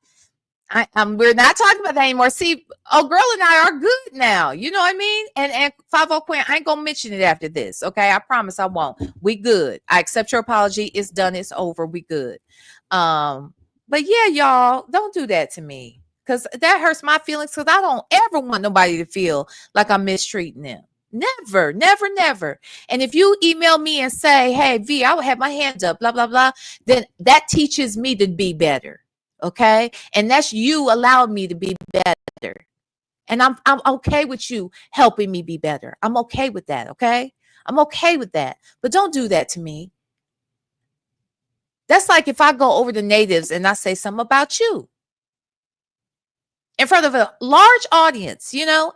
We're not talking about that anymore. See, oh, girl and I are good now. You know what I mean? And 50 Queen, I ain't gonna mention it after this. Okay, I promise I won't. We good. I accept your apology. It's done. It's over. We good. But yeah, y'all, don't do that to me, because that hurts my feelings, because I don't ever want nobody to feel like I'm mistreating them. Never. And if you email me and say, hey, V, I will have my hands up, blah, blah, blah, then that teaches me to be better. Okay. And that's you allowing me to be better. And I'm okay with you helping me be better. I'm okay with that. Okay. I'm okay with that. But don't do that to me. That's like if I go over to natives and I say something about you in front of a large audience, you know,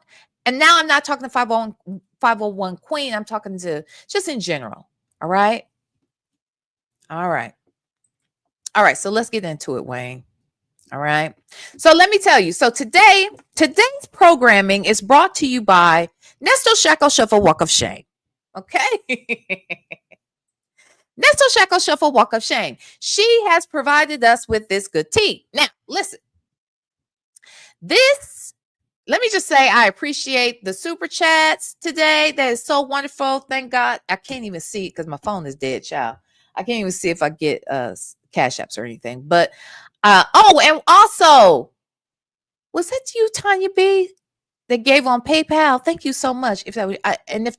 and now I'm not talking to 501 Queen. I'm talking to just in general. All right. So let's get into it, Wayne. All right. So let me tell you. So today's programming is brought to you by Nesto Shackle Shuffle Walk of Shame. Okay. Nesto Shackle Shuffle Walk of Shame. She has provided us with this good tea. Now, listen. Let me just say, I appreciate the super chats today. That is so wonderful. Thank God. I can't even see it because my phone is dead, child. I can't even see if I get cash apps or anything. But and also, was that you, Tanya B, that gave on PayPal? Thank you so much. If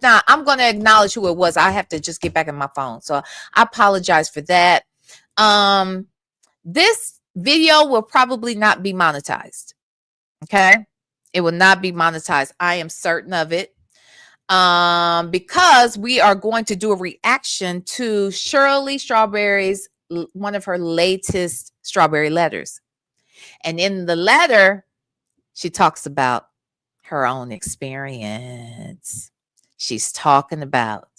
not, I'm going to acknowledge who it was. I have to just get back in my phone, so I apologize for that. This video will probably not be monetized. Okay, it will not be monetized. I am certain of it. Because we are going to do a reaction to Shirley Strawberry's, one of her latest strawberry letters. And in the letter, she talks about her own experience. She's talking about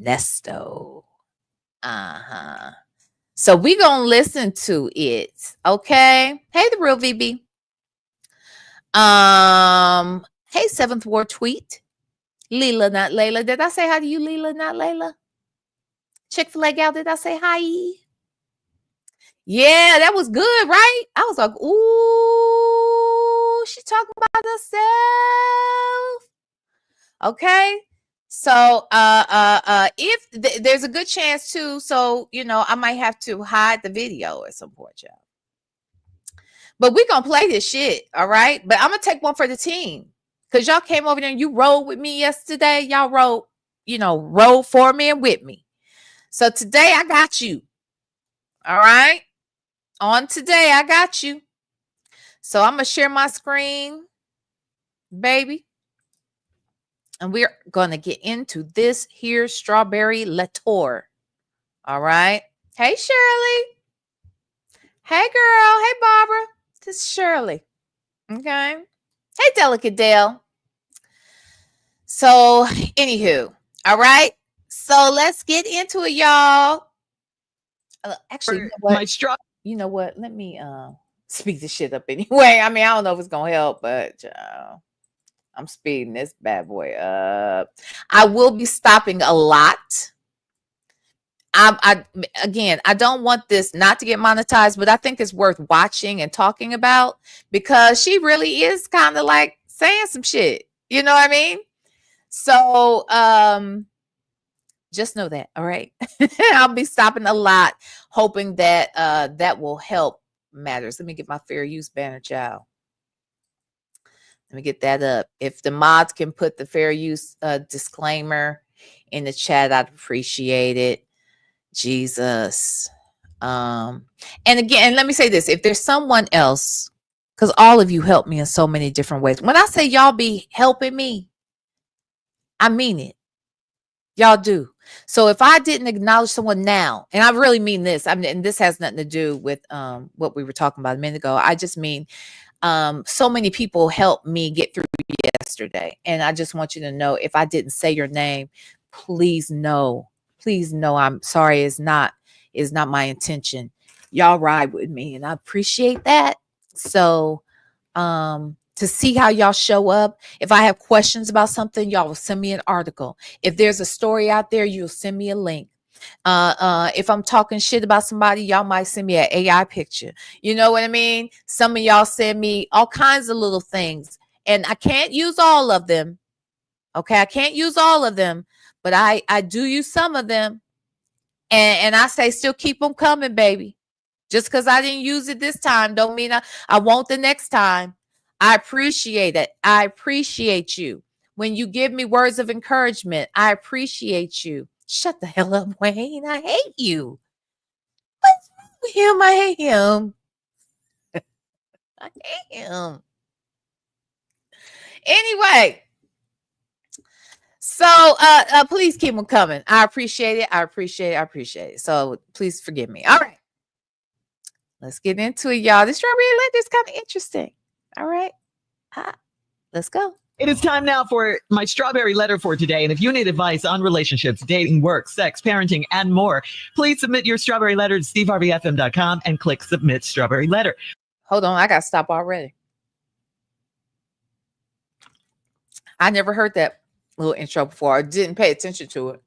Nesto. So we're going to listen to it. Okay. Hey, the real VB. Hey, 7th Ward tweet. Leela, not Layla. Did I say hi to you, Leela, not Layla? Chick-fil-A gal, did I say hi? Yeah, that was good, right? I was like, ooh, she talking about herself. Okay. So if there's a good chance too, so you know, I might have to hide the video at some point, y'all. But we're gonna play this shit, all right? But I'm gonna take one for the team. Because y'all came over there and you rode with me yesterday. Y'all rode for me and with me. So today I got you. All right. On today, I got you. So I'm going to share my screen, baby. And we're going to get into this here strawberry letter. All right. Hey, Shirley. Hey, girl. Hey, Barbara. This is Shirley. Okay. Hey, Delicate Dale. So, anywho. All right. So let's get into it, y'all. Actually, you know what? Let me speed this shit up anyway. I mean, I don't know if it's gonna help, but I'm speeding this bad boy up. I will be stopping a lot. I don't want this not to get monetized, but I think it's worth watching and talking about because she really is kind of like saying some shit. You know what I mean? So just know that. All right. I'll be stopping a lot, hoping that that will help matters. Let me get my fair use banner, child. Let me get that up. If the mods can put the fair use disclaimer in the chat, I'd appreciate it. Jesus. And again, let me say this. If there's someone else, because all of you help me in so many different ways. When I say y'all be helping me, I mean it. Y'all do. So if I didn't acknowledge someone now, and I really mean this, I mean, and this has nothing to do with what we were talking about a minute ago. I just mean so many people helped me get through yesterday. And I just want you to know, if I didn't say your name, please know, I'm sorry. It's not my intention. Y'all ride with me and I appreciate that. So, to see how y'all show up. If I have questions about something, y'all will send me an article. If there's a story out there, you'll send me a link. If I'm talking shit about somebody, y'all might send me an AI picture. You know what I mean? Some of y'all send me all kinds of little things, and I can't use all of them. Okay, I can't use all of them, but I do use some of them, and I say still keep them coming, baby. Just because I didn't use it this time don't mean I won't the next time. I appreciate it. I appreciate you. When you give me words of encouragement, I appreciate you. Shut the hell up, Wayne. I hate you. What's wrong with him? I hate him. I hate him. Anyway, so please keep them coming. I appreciate it. I appreciate it. So please forgive me. All right. Let's get into it, y'all. This strawberry letter is kind of interesting. All right. Let's go. It is time now for my strawberry letter for today. And if you need advice on relationships, dating, work, sex, parenting, and more, please submit your strawberry letter to steveharveyfm.com and click submit strawberry letter. Hold on. I got to stop already. I never heard that little intro before. I didn't pay attention to it.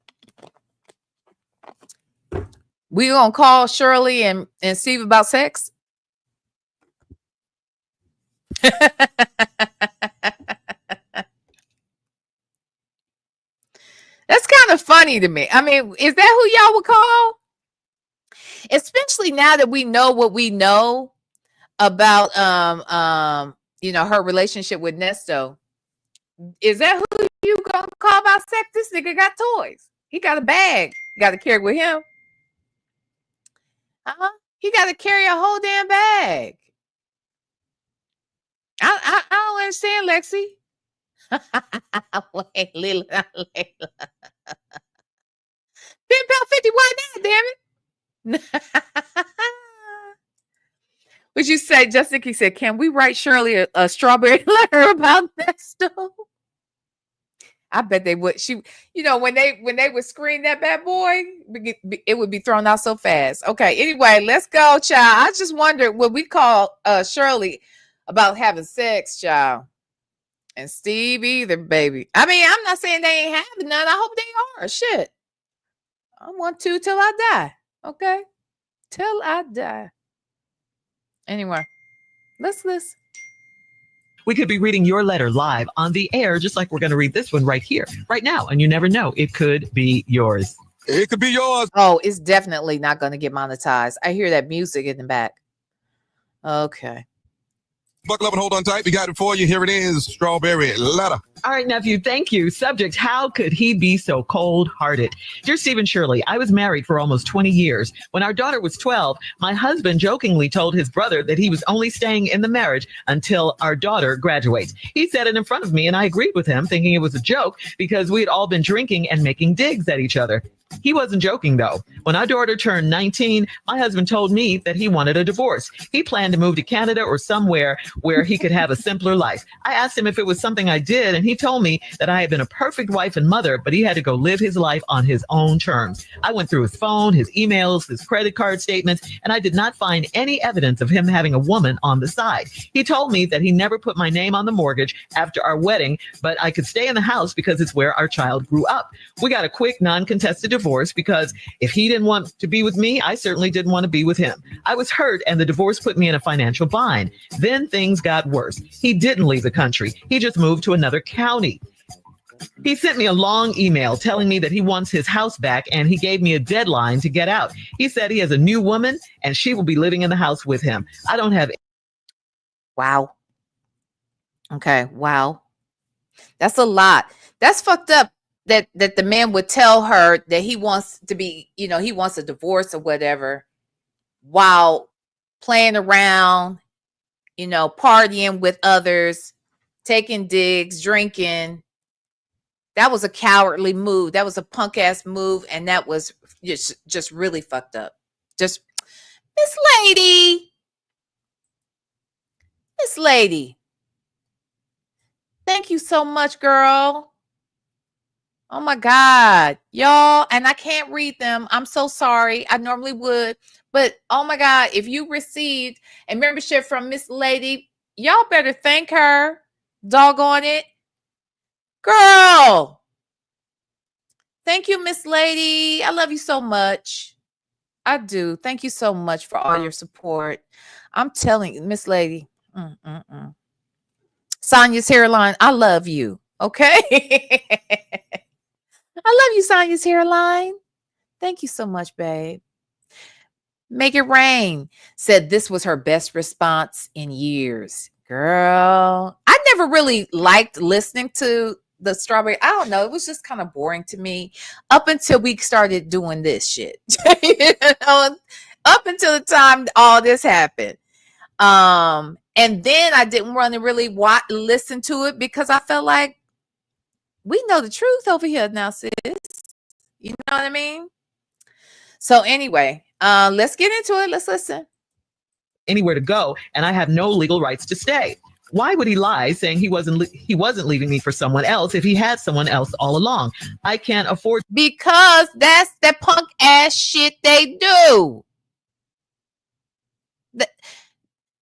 We gonna call Shirley and Steve about sex? That's kind of funny to me. I mean, is that who y'all would call? Especially now that we know what we know about her relationship with Nesto. Is that who you gonna call about sex? This nigga got toys. He got a bag. You got to carry with him. He got to carry a whole damn bag. I don't understand, Lexi. Wait, Layla. £10.50. Why not, damn it? Would you say, Justin? He said, "Can we write Shirley a strawberry letter about Nesto?" I bet they would. When they would screen that bad boy, it would be thrown out so fast. Okay. Anyway, let's go, child. I just wondered, would we call Shirley about having sex, child? And Steve either, baby. I mean, I'm not saying they ain't having none. I hope they are. Shit. I want to till I die. Okay. Till I die. Anyway, let's listen. We could be reading your letter live on the air, just like we're going to read this one right here, right now. And you never know. It could be yours. It could be yours. Oh, it's definitely not going to get monetized. I hear that music in the back. Okay. Buckle up and hold on tight. We got it for you. Here it is. Strawberry letter. All right, nephew. Thank you. Subject: how could he be so cold-hearted? Dear Steve and Shirley, I was married for almost 20 years. When our daughter was 12, my husband jokingly told his brother that he was only staying in the marriage until our daughter graduates. He said it in front of me, and I agreed with him, thinking it was a joke because we had all been drinking and making digs at each other. He wasn't joking, though. When our daughter turned 19, my husband told me that he wanted a divorce. He planned to move to Canada or somewhere where he could have a simpler life. I asked him if it was something I did, and he told me that I had been a perfect wife and mother, but he had to go live his life on his own terms. I went through his phone, his emails, his credit card statements, and I did not find any evidence of him having a woman on the side. He told me that he never put my name on the mortgage after our wedding, but I could stay in the house because it's where our child grew up. We got a quick, non-contested divorce because if he didn't want to be with me, I certainly didn't want to be with him. I was hurt, and the divorce put me in a financial bind. Then things got worse. He didn't leave the country. He just moved to another county. He sent me a long email telling me that he wants his house back, and he gave me a deadline to get out. He said he has a new woman, and she will be living in the house with him. I don't have. Wow. Okay. Wow. That's a lot. That's fucked up that the man would tell her that he wants to be, he wants a divorce or whatever while playing around, partying with others, taking digs, drinking. That was a cowardly move. That was a punk ass move. And that was just really fucked up. Just Miss Lady. Thank you so much, girl. Oh my God, y'all. And I can't read them. I'm so sorry. I normally would. But oh my God, if you received a membership from Miss Lady, y'all better thank her. Doggone it. Girl. Thank you, Miss Lady. I love you so much. I do. Thank you so much for all your support. I'm telling you, Miss Lady. Sonia's hairline, I love you. Okay? I love you, Sonia's hairline. Thank you so much, babe. Make It Rain said this was her best response in years. Girl, I never really liked listening to the Strawberry. I don't know. It was just kind of boring to me up until we started doing this shit. Up until the time all this happened. And then I didn't want to really listen to it because I felt like we know the truth over here now, sis. You know what I mean? So anyway, let's get into it. Let's listen. Anywhere to go, and I have no legal rights to stay. Why would he lie saying he wasn't leaving me for someone else if he had someone else all along? I can't afford. Because that's the punk ass shit they do.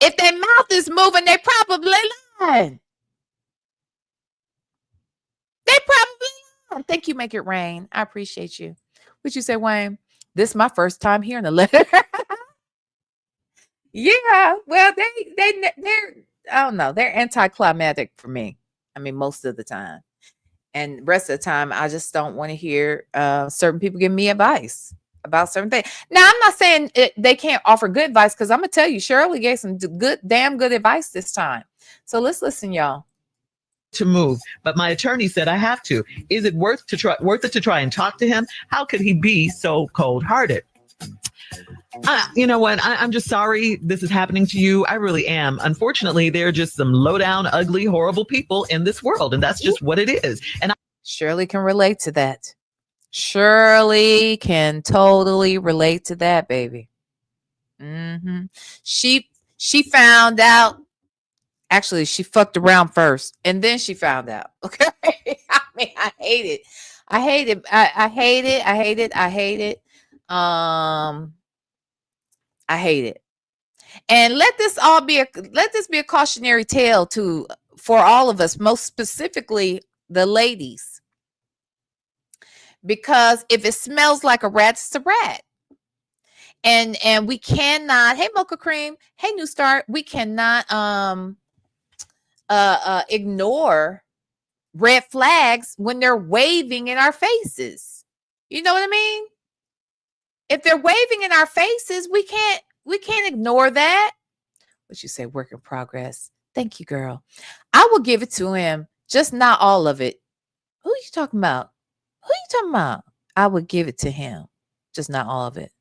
If their mouth is moving, they probably lying. They probably lying. Thank you, Make It Rain. I appreciate you. What'd you say, Wayne? This is my first time hearing a letter. Yeah, well, they're I don't know. They're anticlimactic for me. I mean, most of the time. And the rest of the time, I just don't want to hear certain people give me advice about certain things. Now, I'm not saying they can't offer good advice because I'm going to tell you, Shirley gave some damn good advice this time. So let's listen, y'all. To move, but my attorney said I have to. Is it worth it to try and talk to him? How could he be so cold-hearted? You know what? I'm just sorry this is happening to you. I really am. Unfortunately, there are just some low-down, ugly, horrible people in this world, and that's just what it is. And Shirley can relate to that. Shirley can totally relate to that, baby. She found out. Actually, she fucked around first, and then she found out. Okay, I mean, I hate it. I hate it. I hate it. I hate it. I hate it. I hate it. And let this be a cautionary tale for all of us, most specifically the ladies. Because if it smells like a rat, it's a rat. And we cannot, hey Mocha Cream, hey New Start, we cannot ignore red flags when they're waving in our faces. You know what I mean? If they're waving in our faces, we can't ignore that. What you say, work in progress. Thank you, girl. I will give it to him, just not all of it. Who are you talking about? Who are you talking about? I would give it to him, just not all of it.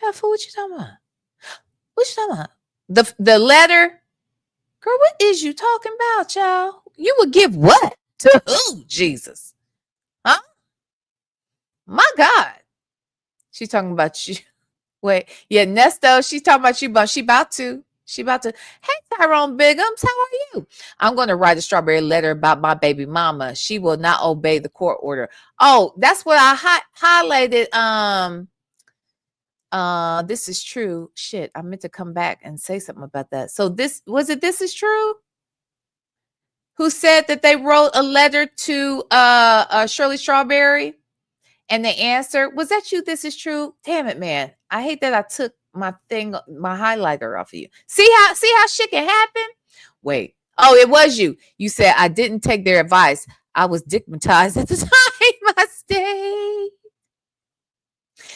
Heifer, what you talking about? What you talking about? The letter? Girl, what is you talking about, child? You would give what? To who, Jesus? Huh? My God. She's talking about you. Wait, yeah, Nesto, she's talking about you, but she about to. Hey, Tyrone Biggums, how are you? I'm going to write a strawberry letter about my baby mama. She will not obey the court order. Oh, that's what I highlighted. This is true. Shit, I meant to come back and say something about that. So this is true? Who said that they wrote a letter to Shirley Strawberry? And they answered, was that you? This is true. Damn it, man. I hate that I took my highlighter off of you. See how shit can happen? Wait. Oh, it was you. You said I didn't take their advice. I was stigmatized at the time I stayed.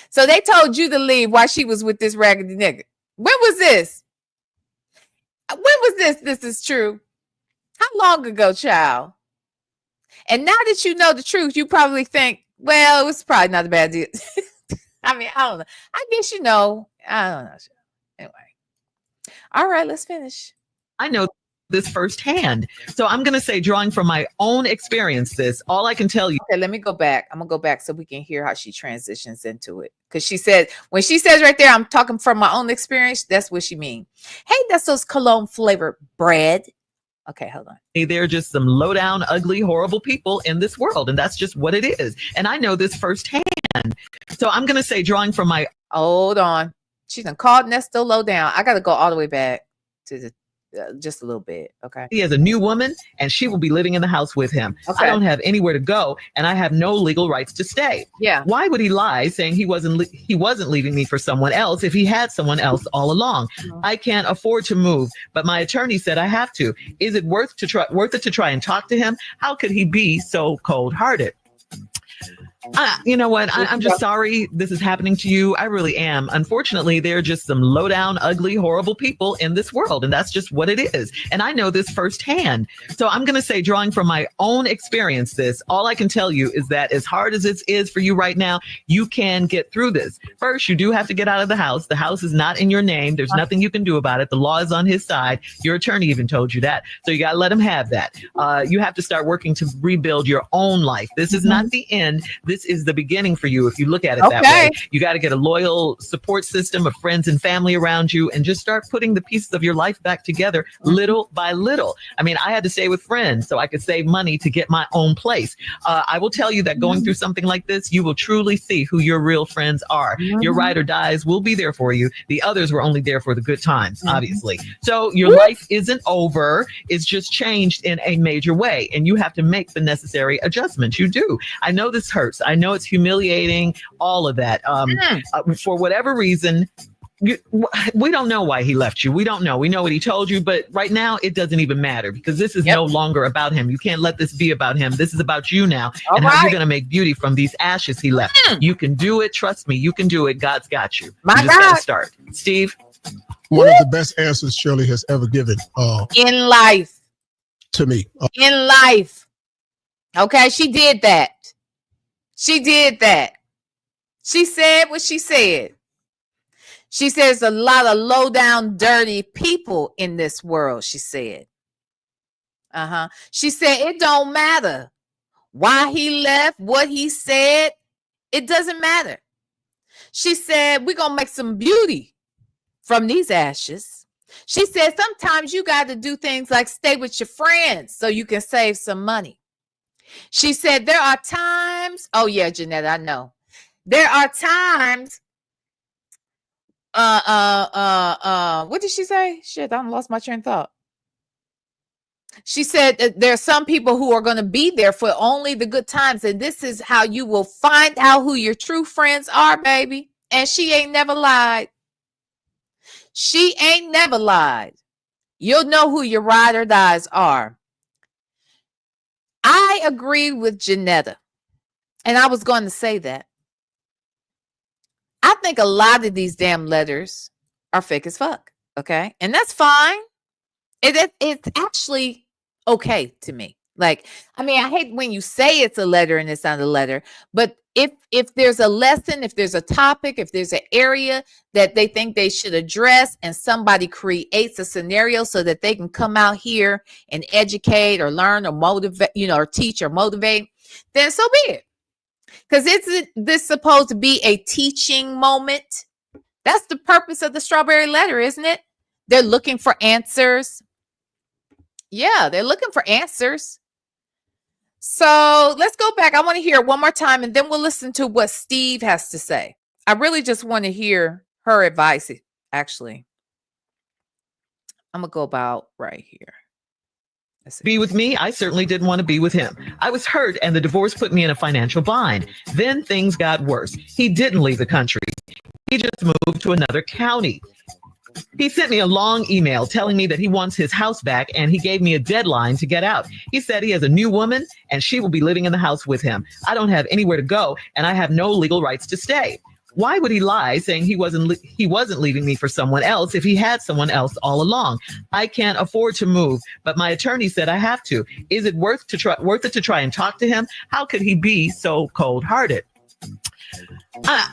So they told you to leave while she was with this raggedy nigga. When was this? This is true. How long ago, child? And now that you know the truth, you probably think, well, it was probably not a bad deal. I mean, I don't know. I guess you know. I don't know. Anyway. All right, let's finish. I know this firsthand. So I'm going to say, drawing from my own experience, all I can tell you. Okay, let me go back. I'm going to go back so we can hear how she transitions into it. Because she said, when she says right there, I'm talking from my own experience, that's what she means. Hey, that's those cologne flavored bread. Okay, hold on. They're just some low down, ugly, horrible people in this world. And that's just what it is. And I know this firsthand. So I'm going to say, drawing from my. Hold on. She done called Nesto low down. I got to go all the way back to the just a little bit. Okay. He has a new woman and she will be living in the house with him. Okay. I don't have anywhere to go and I have no legal rights to stay. Yeah. Why would he lie saying he wasn't leaving me for someone else if he had someone else all along? Mm-hmm. I can't afford to move, but my attorney said I have to. Is it worth it to try and talk to him? How could he be so cold-hearted? You know what? I'm just sorry this is happening to you. I really am. Unfortunately, there are just some low down, ugly, horrible people in this world. And that's just what it is. And I know this firsthand. So I'm going to say, drawing from my own experience, all I can tell you is that as hard as it is for you right now, you can get through this. First, you do have to get out of the house. The house is not in your name. There's nothing you can do about it. The law is on his side. Your attorney even told you that. So you got to let him have that. You have to start working to rebuild your own life. This is not the end. This is the beginning for you if you look at it that way. You got to get a loyal support system of friends and family around you and just start putting the pieces of your life back together little by little. I mean, I had to stay with friends so I could save money to get my own place. I will tell you that going through something like this, you will truly see who your real friends are. Your ride or dies will be there for you. The others were only there for the good times, obviously. So your life isn't over. It's just changed in a major way. And you have to make the necessary adjustments. You do. I know this hurts. I know it's humiliating, all of that. For whatever reason, we don't know why he left you. We don't know. We know what he told you, but right now it doesn't even matter because this is no longer about him. You can't let this be about him. This is about you now and how you're going to make beauty from these ashes he left. You can do it. Trust me, you can do it. God's got you. You just got to start. Steve? One of the best answers Shirley has ever given in life. To me. In life. Okay, she did that. She did that. She said what she said. She says a lot of low down, dirty people in this world, she said. She said it don't matter why he left, what he said. It doesn't matter. She said we're going to make some beauty from these ashes. She said sometimes you got to do things like stay with your friends so you can save some money. She said there are times, oh yeah, Jeanette, I know. There are times, what did she say? Shit, I lost my train of thought. She said that there are some people who are going to be there for only the good times. And this is how you will find out who your true friends are, baby. And she ain't never lied. She ain't never lied. You'll know who your ride or dies are. I agree with Janetta, and I was going to say that. I think a lot of these damn letters are fake as fuck, okay? And that's fine. It's actually okay to me. Like, I mean, I hate when you say it's a letter and it's not a letter, but if there's a lesson, if there's a topic, if there's an area that they think they should address and somebody creates a scenario so that they can come out here and educate or learn or motivate, or teach or motivate, then so be it. Because isn't this supposed to be a teaching moment? That's the purpose of the strawberry letter, isn't it? They're looking for answers. Yeah, they're looking for answers. So let's go back. I want to hear it one more time, and then we'll listen to what Steve has to say. I really just want to hear her advice, actually. I'm going to go about right here. Be with me? I certainly didn't want to be with him. I was hurt, and the divorce put me in a financial bind. Then things got worse. He didn't leave the country. He just moved to another county. He sent me a long email telling me that he wants his house back, and he gave me a deadline to get out. He said he has a new woman and she will be living in the house with him. I don't have anywhere to go and I have no legal rights to stay. Why would he lie saying he wasn't leaving me for someone else if he had someone else all along? I can't afford to move, but my attorney said I have to. Is it worth it to try and talk to him? How could he be so cold-hearted?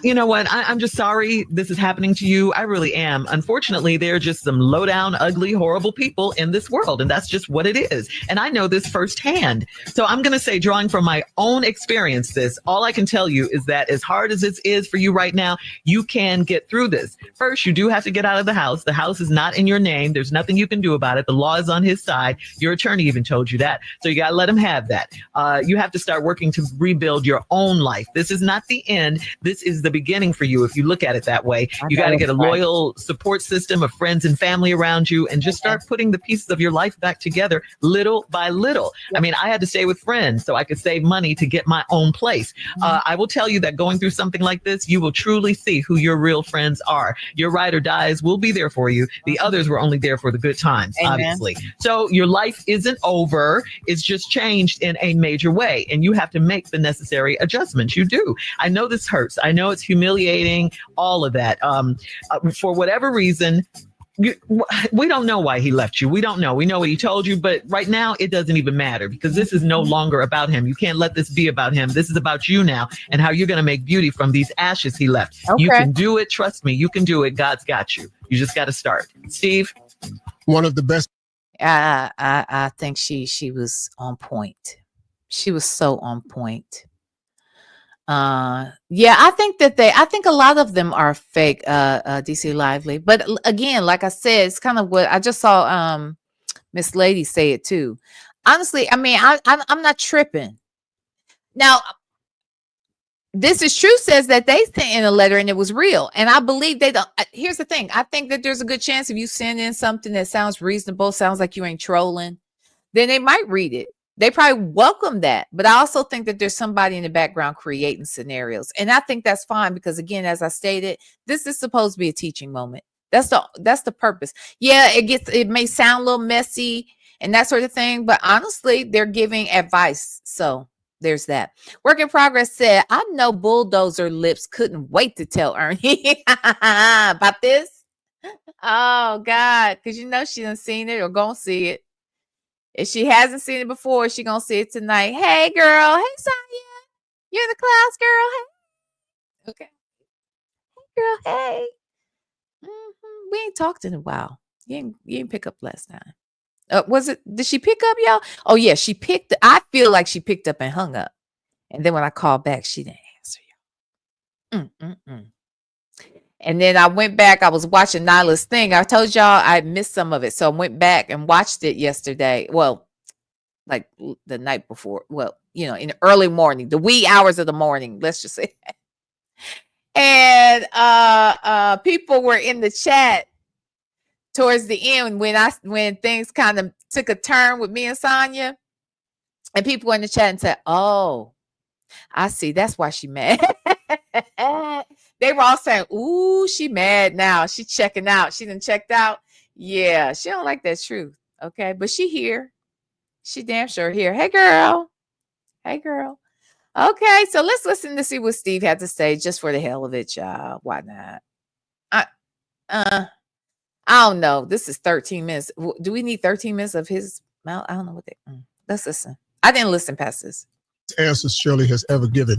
You know what? I'm just sorry this is happening to you. I really am. Unfortunately, there are just some low down, ugly, horrible people in this world, and that's just what it is. And I know this firsthand. So I'm going to say, drawing from my own experience, all I can tell you is that as hard as this is for you right now, you can get through this. First, you do have to get out of the house. The house is not in your name. There's nothing you can do about it. The law is on his side. Your attorney even told you that. So you got to let him have that. You have to start working to rebuild your own life. This is not the end. This is the beginning for you if you look at it that way. You got to get a loyal support system of friends and family around you and just start putting the pieces of your life back together little by little. I mean, I had to stay with friends so I could save money to get my own place. I will tell you that going through something like this, you will truly see who your real friends are. Your ride or dies will be there for you. The others were only there for the good times, obviously. So your life isn't over. It's just changed in a major way. And you have to make the necessary adjustments. You do. I know this hurts. I know it's humiliating, all of that. For whatever reason, we don't know why he left you. We don't know. We know what he told you, but right now it doesn't even matter because this is no longer about him. You can't let this be about him. This is about you now and how you're going to make beauty from these ashes he left. Okay. You can do it. Trust me, you can do it. God's got you. You just got to start. Steve? One of the best. I think she was on point. She was so on point. Yeah, I think a lot of them are fake, DC Lively. But again, like I said, it's kind of what I just saw Miss Lady say it too. Honestly, I mean, I'm not tripping. Now, This Is True says that they sent in a letter and it was real. And I believe they don't. Here's the thing. I think that there's a good chance if you send in something that sounds reasonable, sounds like you ain't trolling, then they might read it. They probably welcome that. But I also think that there's somebody in the background creating scenarios. And I think that's fine because, again, as I stated, this is supposed to be a teaching moment. That's the purpose. Yeah, it may sound a little messy and that sort of thing. But honestly, they're giving advice. So there's that. Work in Progress said, I know Bulldozer Lips couldn't wait to tell Ernie about this. Oh, God. Because you know she done seen it or gonna see it. If she hasn't seen it before, she gonna see it tonight. Hey, girl. Hey, Sonya. You in the class, girl? Hey. Okay. Hey, girl. Hey. We ain't talked in a while. You didn't pick up last time. Did she pick up, y'all? Oh, yeah. She picked. I feel like she picked up and hung up. And then when I called back, she didn't answer, y'all. And then I went back. I was watching Nyla's thing. I told y'all I missed some of it. So I went back and watched it yesterday. Well, like the night before. Well, in the early morning, the wee hours of the morning. Let's just say that. And people were in the chat towards the end when things kind of took a turn with me and Sonya. And people were in the chat and said, oh, I see. That's why she mad. They were all saying, ooh, she mad now. She checking out. She done checked out. Yeah, she don't like that truth. Okay, but she here. She damn sure here. Hey, girl. Hey, girl. Okay, so let's listen to see what Steve had to say just for the hell of it, y'all. Why not? I don't know. This is 13 minutes. Do we need 13 minutes of his mouth? I don't know what they... Let's listen. I didn't listen past this. Answers Shirley has ever given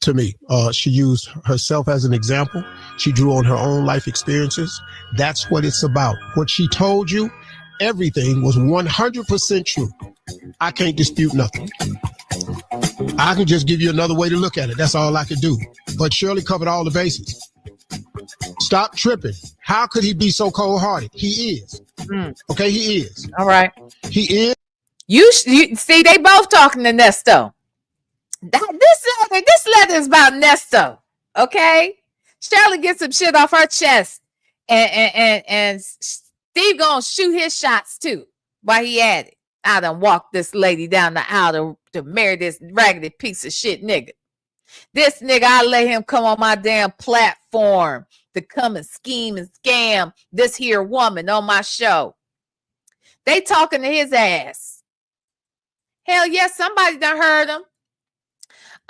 to me. She used herself as an example. She drew on her own life experiences. That's what it's about. What she told you, everything was 100% true. I can't dispute nothing. I can just give you another way to look at it. That's all I could do. But Shirley covered all the bases. Stop tripping. How could he be so cold-hearted? He is. Okay, he is. All right. He is. You see, they both talking to Nesto. This letter is about Nesto. Okay, Shirley gets some shit off her chest, and Steve gonna shoot his shots too. While he at it, I done walked this lady down the aisle to marry this raggedy piece of shit nigga. This nigga, I let him come on my damn platform to come and scheme and scam this here woman on my show. They talking to his ass. Hell yes, somebody done heard him.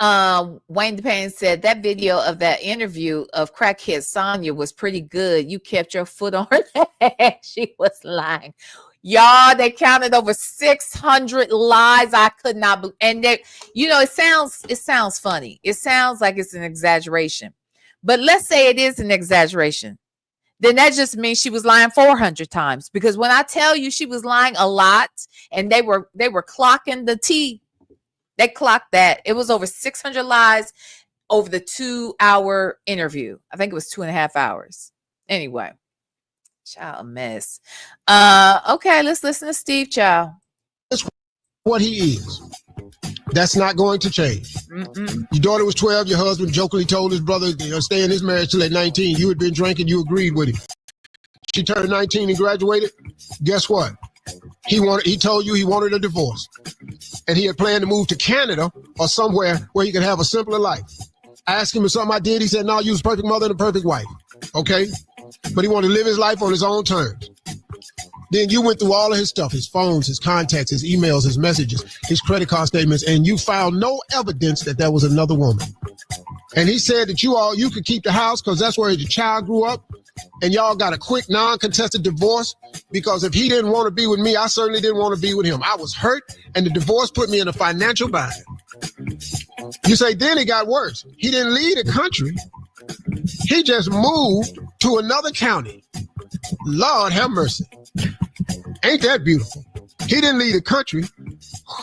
Wayne DePayne said that video of that interview of crackhead Sonya was pretty good. You kept your foot on her leg. She was lying. Y'all, they counted over 600 lies. I could not believe. And they, it sounds funny. It sounds like it's an exaggeration. But let's say it is an exaggeration. Then that just means she was lying 400 times. Because when I tell you she was lying a lot, and they were clocking the T, they clocked that. It was over 600 lies over the 2-hour interview. I think it was 2.5 hours. Anyway, child, a mess. Okay, let's listen to Steve, child. That's what he is. That's not going to change. Mm-mm. Your daughter was 12. Your husband jokingly told his brother to stay in his marriage till at 19. You had been drinking. You agreed with him. She turned 19 and graduated. Guess what? He told you he wanted a divorce. And he had planned to move to Canada or somewhere where he could have a simpler life. I asked him if something I did. He said, no, you was a perfect mother and a perfect wife. Okay? But he wanted to live his life on his own terms. Then you went through all of his stuff, his phones, his contacts, his emails, his messages, his credit card statements, and you found no evidence that there was another woman. And he said that you could keep the house because that's where your child grew up, and y'all got a quick non-contested divorce because if he didn't want to be with me, I certainly didn't want to be with him. I was hurt, and the divorce put me in a financial bind. You say, then it got worse. He didn't leave the country. He just moved to another county. Lord have mercy. Ain't that beautiful? He didn't leave the country.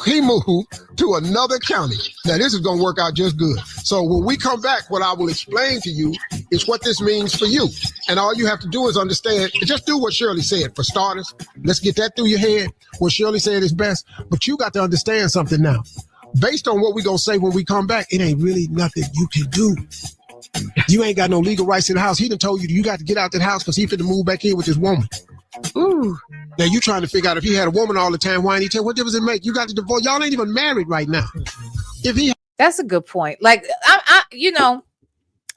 He moved to another county. Now, this is going to work out just good. So when we come back, what I will explain to you is what this means for you. And all you have to do is understand, just do what Shirley said. For starters, let's get that through your head. What Shirley said is best. But you got to understand something now. Based on what we're going to say when we come back, it ain't really nothing you can do. You ain't got no legal rights in the house. He done told you got to get out that house because he finna move back in with this woman. Ooh. Now you trying to figure out if he had a woman all the time, why ain't he tell? What difference it make? You got to divorce. Y'all ain't even married right now. That's a good point. Like I know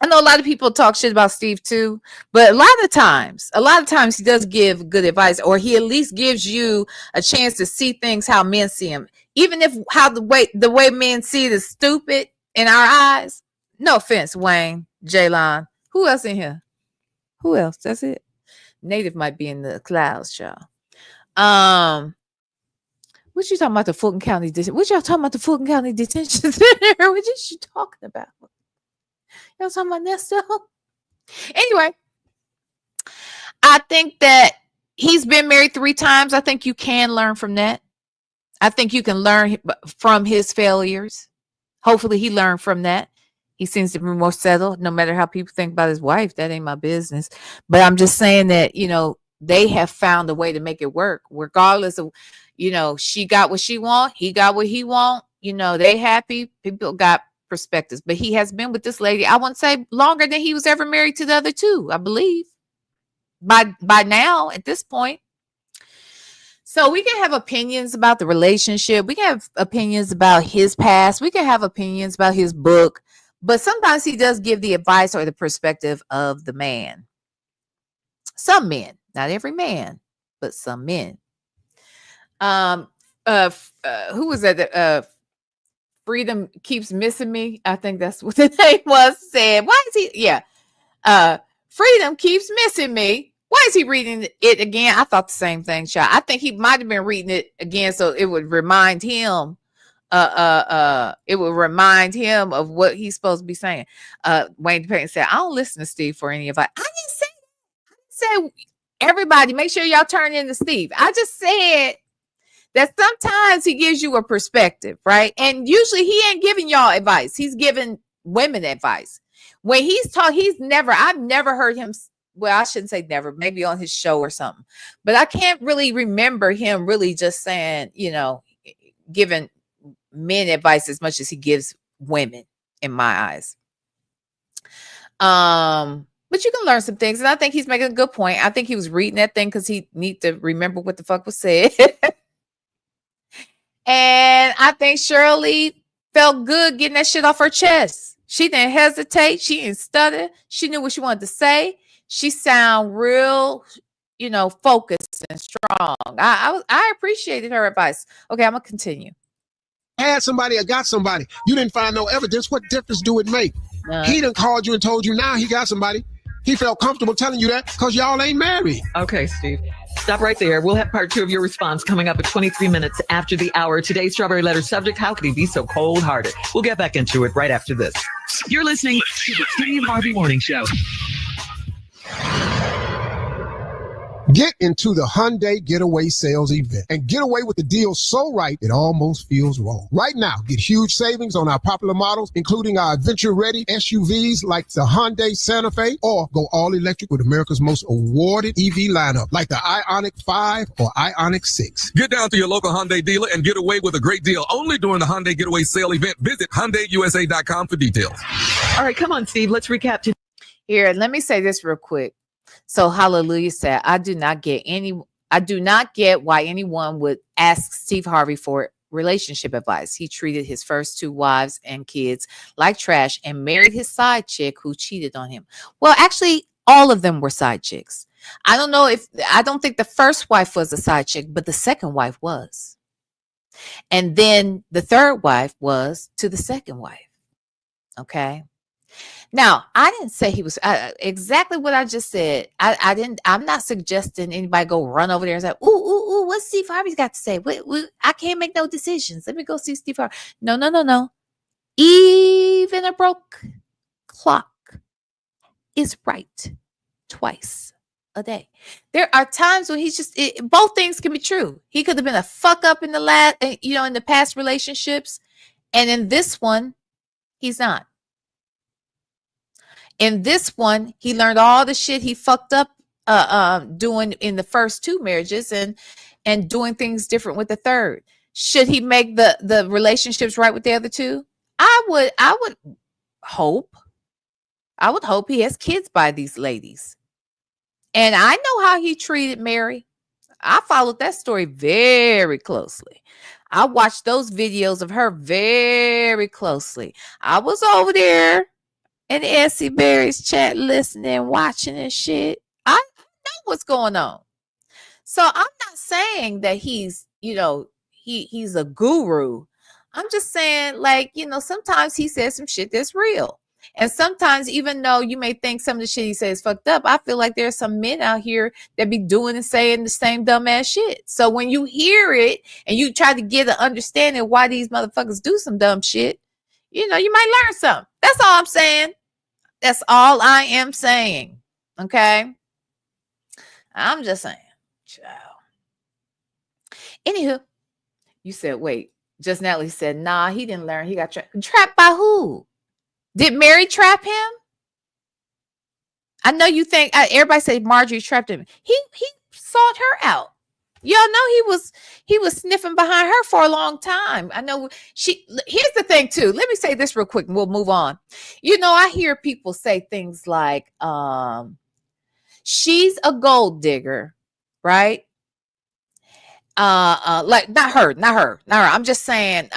a lot of people talk shit about Steve too, but a lot of times he does give good advice, or he at least gives you a chance to see things how men see them. Even if the way men see it is stupid in our eyes. No offense, Wayne, Jaylon. Who else in here? Who else? That's it. Native might be in the clouds, y'all. What you talking about the Fulton County detention? What y'all talking about the Fulton County detention center? What is you talking about? Y'all talking about Nesto? Anyway, I think that he's been married 3 times. I think you can learn from that. I think you can learn from his failures. Hopefully he learned from that. He seems to be more settled, no matter how people think about his wife. That ain't my business. But I'm just saying that, they have found a way to make it work, regardless of, she got what she want. He got what he want. They happy. People got perspectives. But he has been with this lady, I wouldn't say longer than he was ever married to the other 2, I believe. By now, at this point. So we can have opinions about the relationship. We can have opinions about his past. We can have opinions about his book. But sometimes he does give the advice or the perspective of the man. Some men, not every man, but some men. Who was that? Freedom Keeps Missing Me. I think that's what the name was. Said, why is he? Yeah. Freedom Keeps Missing Me. Why is he reading it again? I thought the same thing, child. I think he might have been reading it again so it would remind him. It will remind him of what he's supposed to be saying. Wayne Payton said, I don't listen to Steve for any advice. I didn't say everybody, make sure y'all turn into Steve. I just said that sometimes he gives you a perspective, right? And usually he ain't giving y'all advice. He's giving women advice. When I've never heard him. Well, I shouldn't say never, maybe on his show or something, but I can't really remember him really just saying, giving men advice as much as he gives women in my eyes. But you can learn some things. And I think he's making a good point. I think he was reading that thing because he need to remember what the fuck was said. And I think Shirley felt good getting that shit off her chest. She didn't hesitate. She didn't stutter. She knew what she wanted to say. She sound real, focused and strong. I appreciated her advice. Okay, I'm going to continue. had somebody or got somebody. You didn't find no evidence. What difference do it make? He done called you and told you now he got somebody. He felt comfortable telling you that because y'all ain't married. Okay, Steve. Stop right there. We'll have part 2 of your response coming up at 23 minutes after the hour. Today's Strawberry Letter subject, how could he be so cold-hearted? We'll get back into it right after this. You're listening to the Steve Harvey Morning Show. Get into the Hyundai Getaway Sales Event and get away with the deal so right it almost feels wrong. Right now, get huge savings on our popular models, including our adventure-ready SUVs like the Hyundai Santa Fe, or go all-electric with America's most awarded EV lineup like the Ioniq 5 or Ioniq 6. Get down to your local Hyundai dealer and get away with a great deal only during the Hyundai Getaway Sale Event. Visit HyundaiUSA.com for details. All right, come on, Steve. Let's recap today. Here, let me say this real quick. So Hallelujah said, I do not get why anyone would ask Steve Harvey for relationship advice. He treated his first 2 wives and kids like trash and married his side chick who cheated on him. Well, actually, all of them were side chicks. I don't think the first wife was a side chick, but the second wife was. And then the third wife was to the second wife. Okay. Now, I didn't say he was exactly what I just said. I'm not suggesting anybody go run over there and say, ooh, what's Steve Harvey's got to say? I can't make no decisions. Let me go see Steve Harvey. No. Even a broke clock is right twice a day. There are times when both things can be true. He could have been a fuck up in the past relationships. And in this one, he's not. In this one, he learned all the shit he fucked up doing in the first 2 marriages and doing things different with the third. Should he make the relationships right with the other 2? I would hope he has kids by these ladies. And I know how he treated Mary. I followed that story very closely. I watched those videos of her very closely. I was over there in Essie Berry's chat listening, watching and shit. I know what's going on. So I'm not saying that he's a guru. I'm just saying, sometimes he says some shit that's real. And sometimes, even though you may think some of the shit he says is fucked up, I feel like there's some men out here that be doing and saying the same dumbass shit. So when you hear it and you try to get an understanding why these motherfuckers do some dumb shit, you might learn something. That's all I'm saying. That's all I am saying. Okay? I'm just saying. Child. Anywho, you said, wait. Just now he said, nah, he didn't learn. He got trapped. Trapped by who? Did Mary trap him? I know you think everybody say Marjorie trapped him. He sought her out. Y'all know he was sniffing behind her for a long time. I know here's the thing too. Let me say this real quick and we'll move on. I hear people say things like, she's a gold digger, right? Like not her. I'm just saying,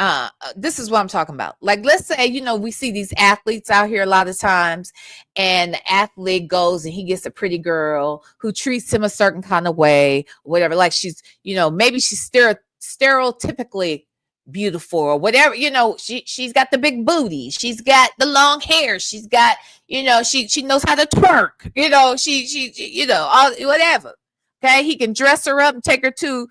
this is what I'm talking about. Like, let's say, we see these athletes out here a lot of times, and the athlete goes and he gets a pretty girl who treats him a certain kind of way, whatever. Like she's, maybe she's stereotypically beautiful or whatever, she's got the big booty. She's got the long hair. She's got, she knows how to twerk, she all whatever. Okay. He can dress her up and take her to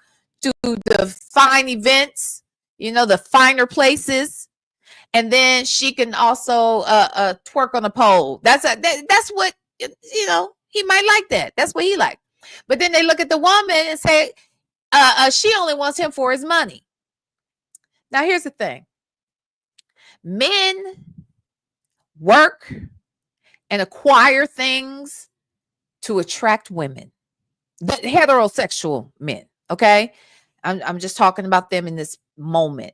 the fine events, the finer places. And then she can also twerk on a pole. That's what, he might like that. That's what he liked. But then they look at the woman and say, she only wants him for his money. Now, here's the thing. Men work and acquire things to attract women. The heterosexual men, okay? I'm just talking about them in this moment.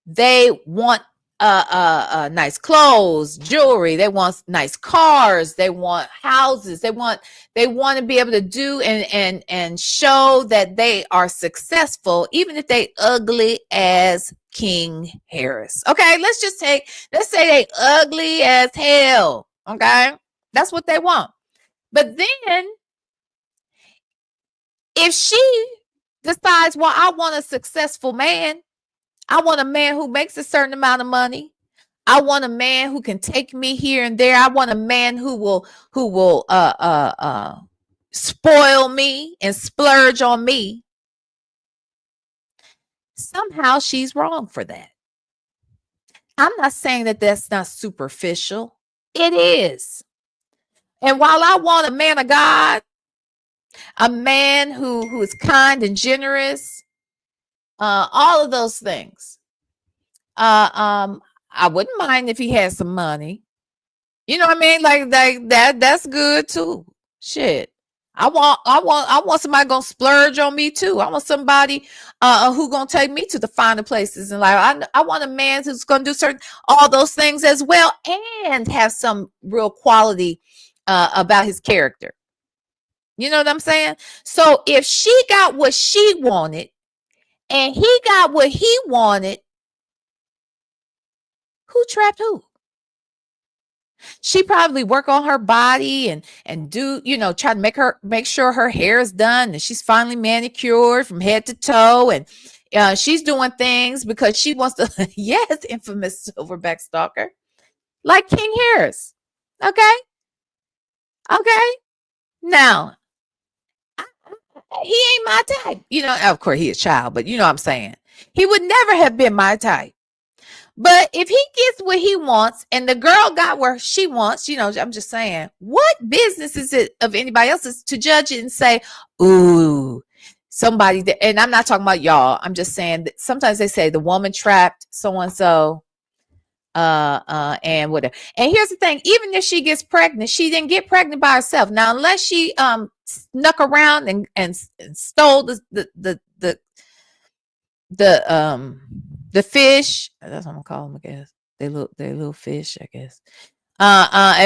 They want nice clothes, jewelry. They want nice cars. They want houses. They want to be able to do and show that they are successful, even if they ugly as King Harris. Okay, let's say they ugly as hell. Okay, that's what they want. But then, if she decides, well, I want a successful man, I want a man who makes a certain amount of money. I want a man who can take me here and there. I want a man who will spoil me and splurge on me. Somehow she's wrong for that. I'm not saying that that's not superficial. It is. And while I want a man of God, a man who is kind and generous, all of those things, I wouldn't mind if he had some money. You know what I mean? Like that's good too. Shit. I want somebody gonna splurge on me too. I want somebody who gonna take me to the finer places in life. I want a man who's gonna do all those things as well and have some real quality about his character. You know what I'm saying? So if she got what she wanted and he got what he wanted, who trapped who? She probably work on her body and do, try to make sure her hair is done and she's finally manicured from head to toe. And she's doing things because she wants to, yes, infamous silverback stalker, like King Harris. Okay. Now, he ain't my type. Of course he a child, but you know what I'm saying? He would never have been my type. But if he gets what he wants and the girl got where she wants, I'm just saying, what business is it of anybody else's to judge it and say, ooh, somebody, and I'm not talking about y'all. I'm just saying that sometimes they say the woman trapped so-and-so, and whatever. And here's the thing, even if she gets pregnant, she didn't get pregnant by herself. Now, unless she snuck around and stole the fish, that's what I'm gonna call them, I guess. They little fish, I guess.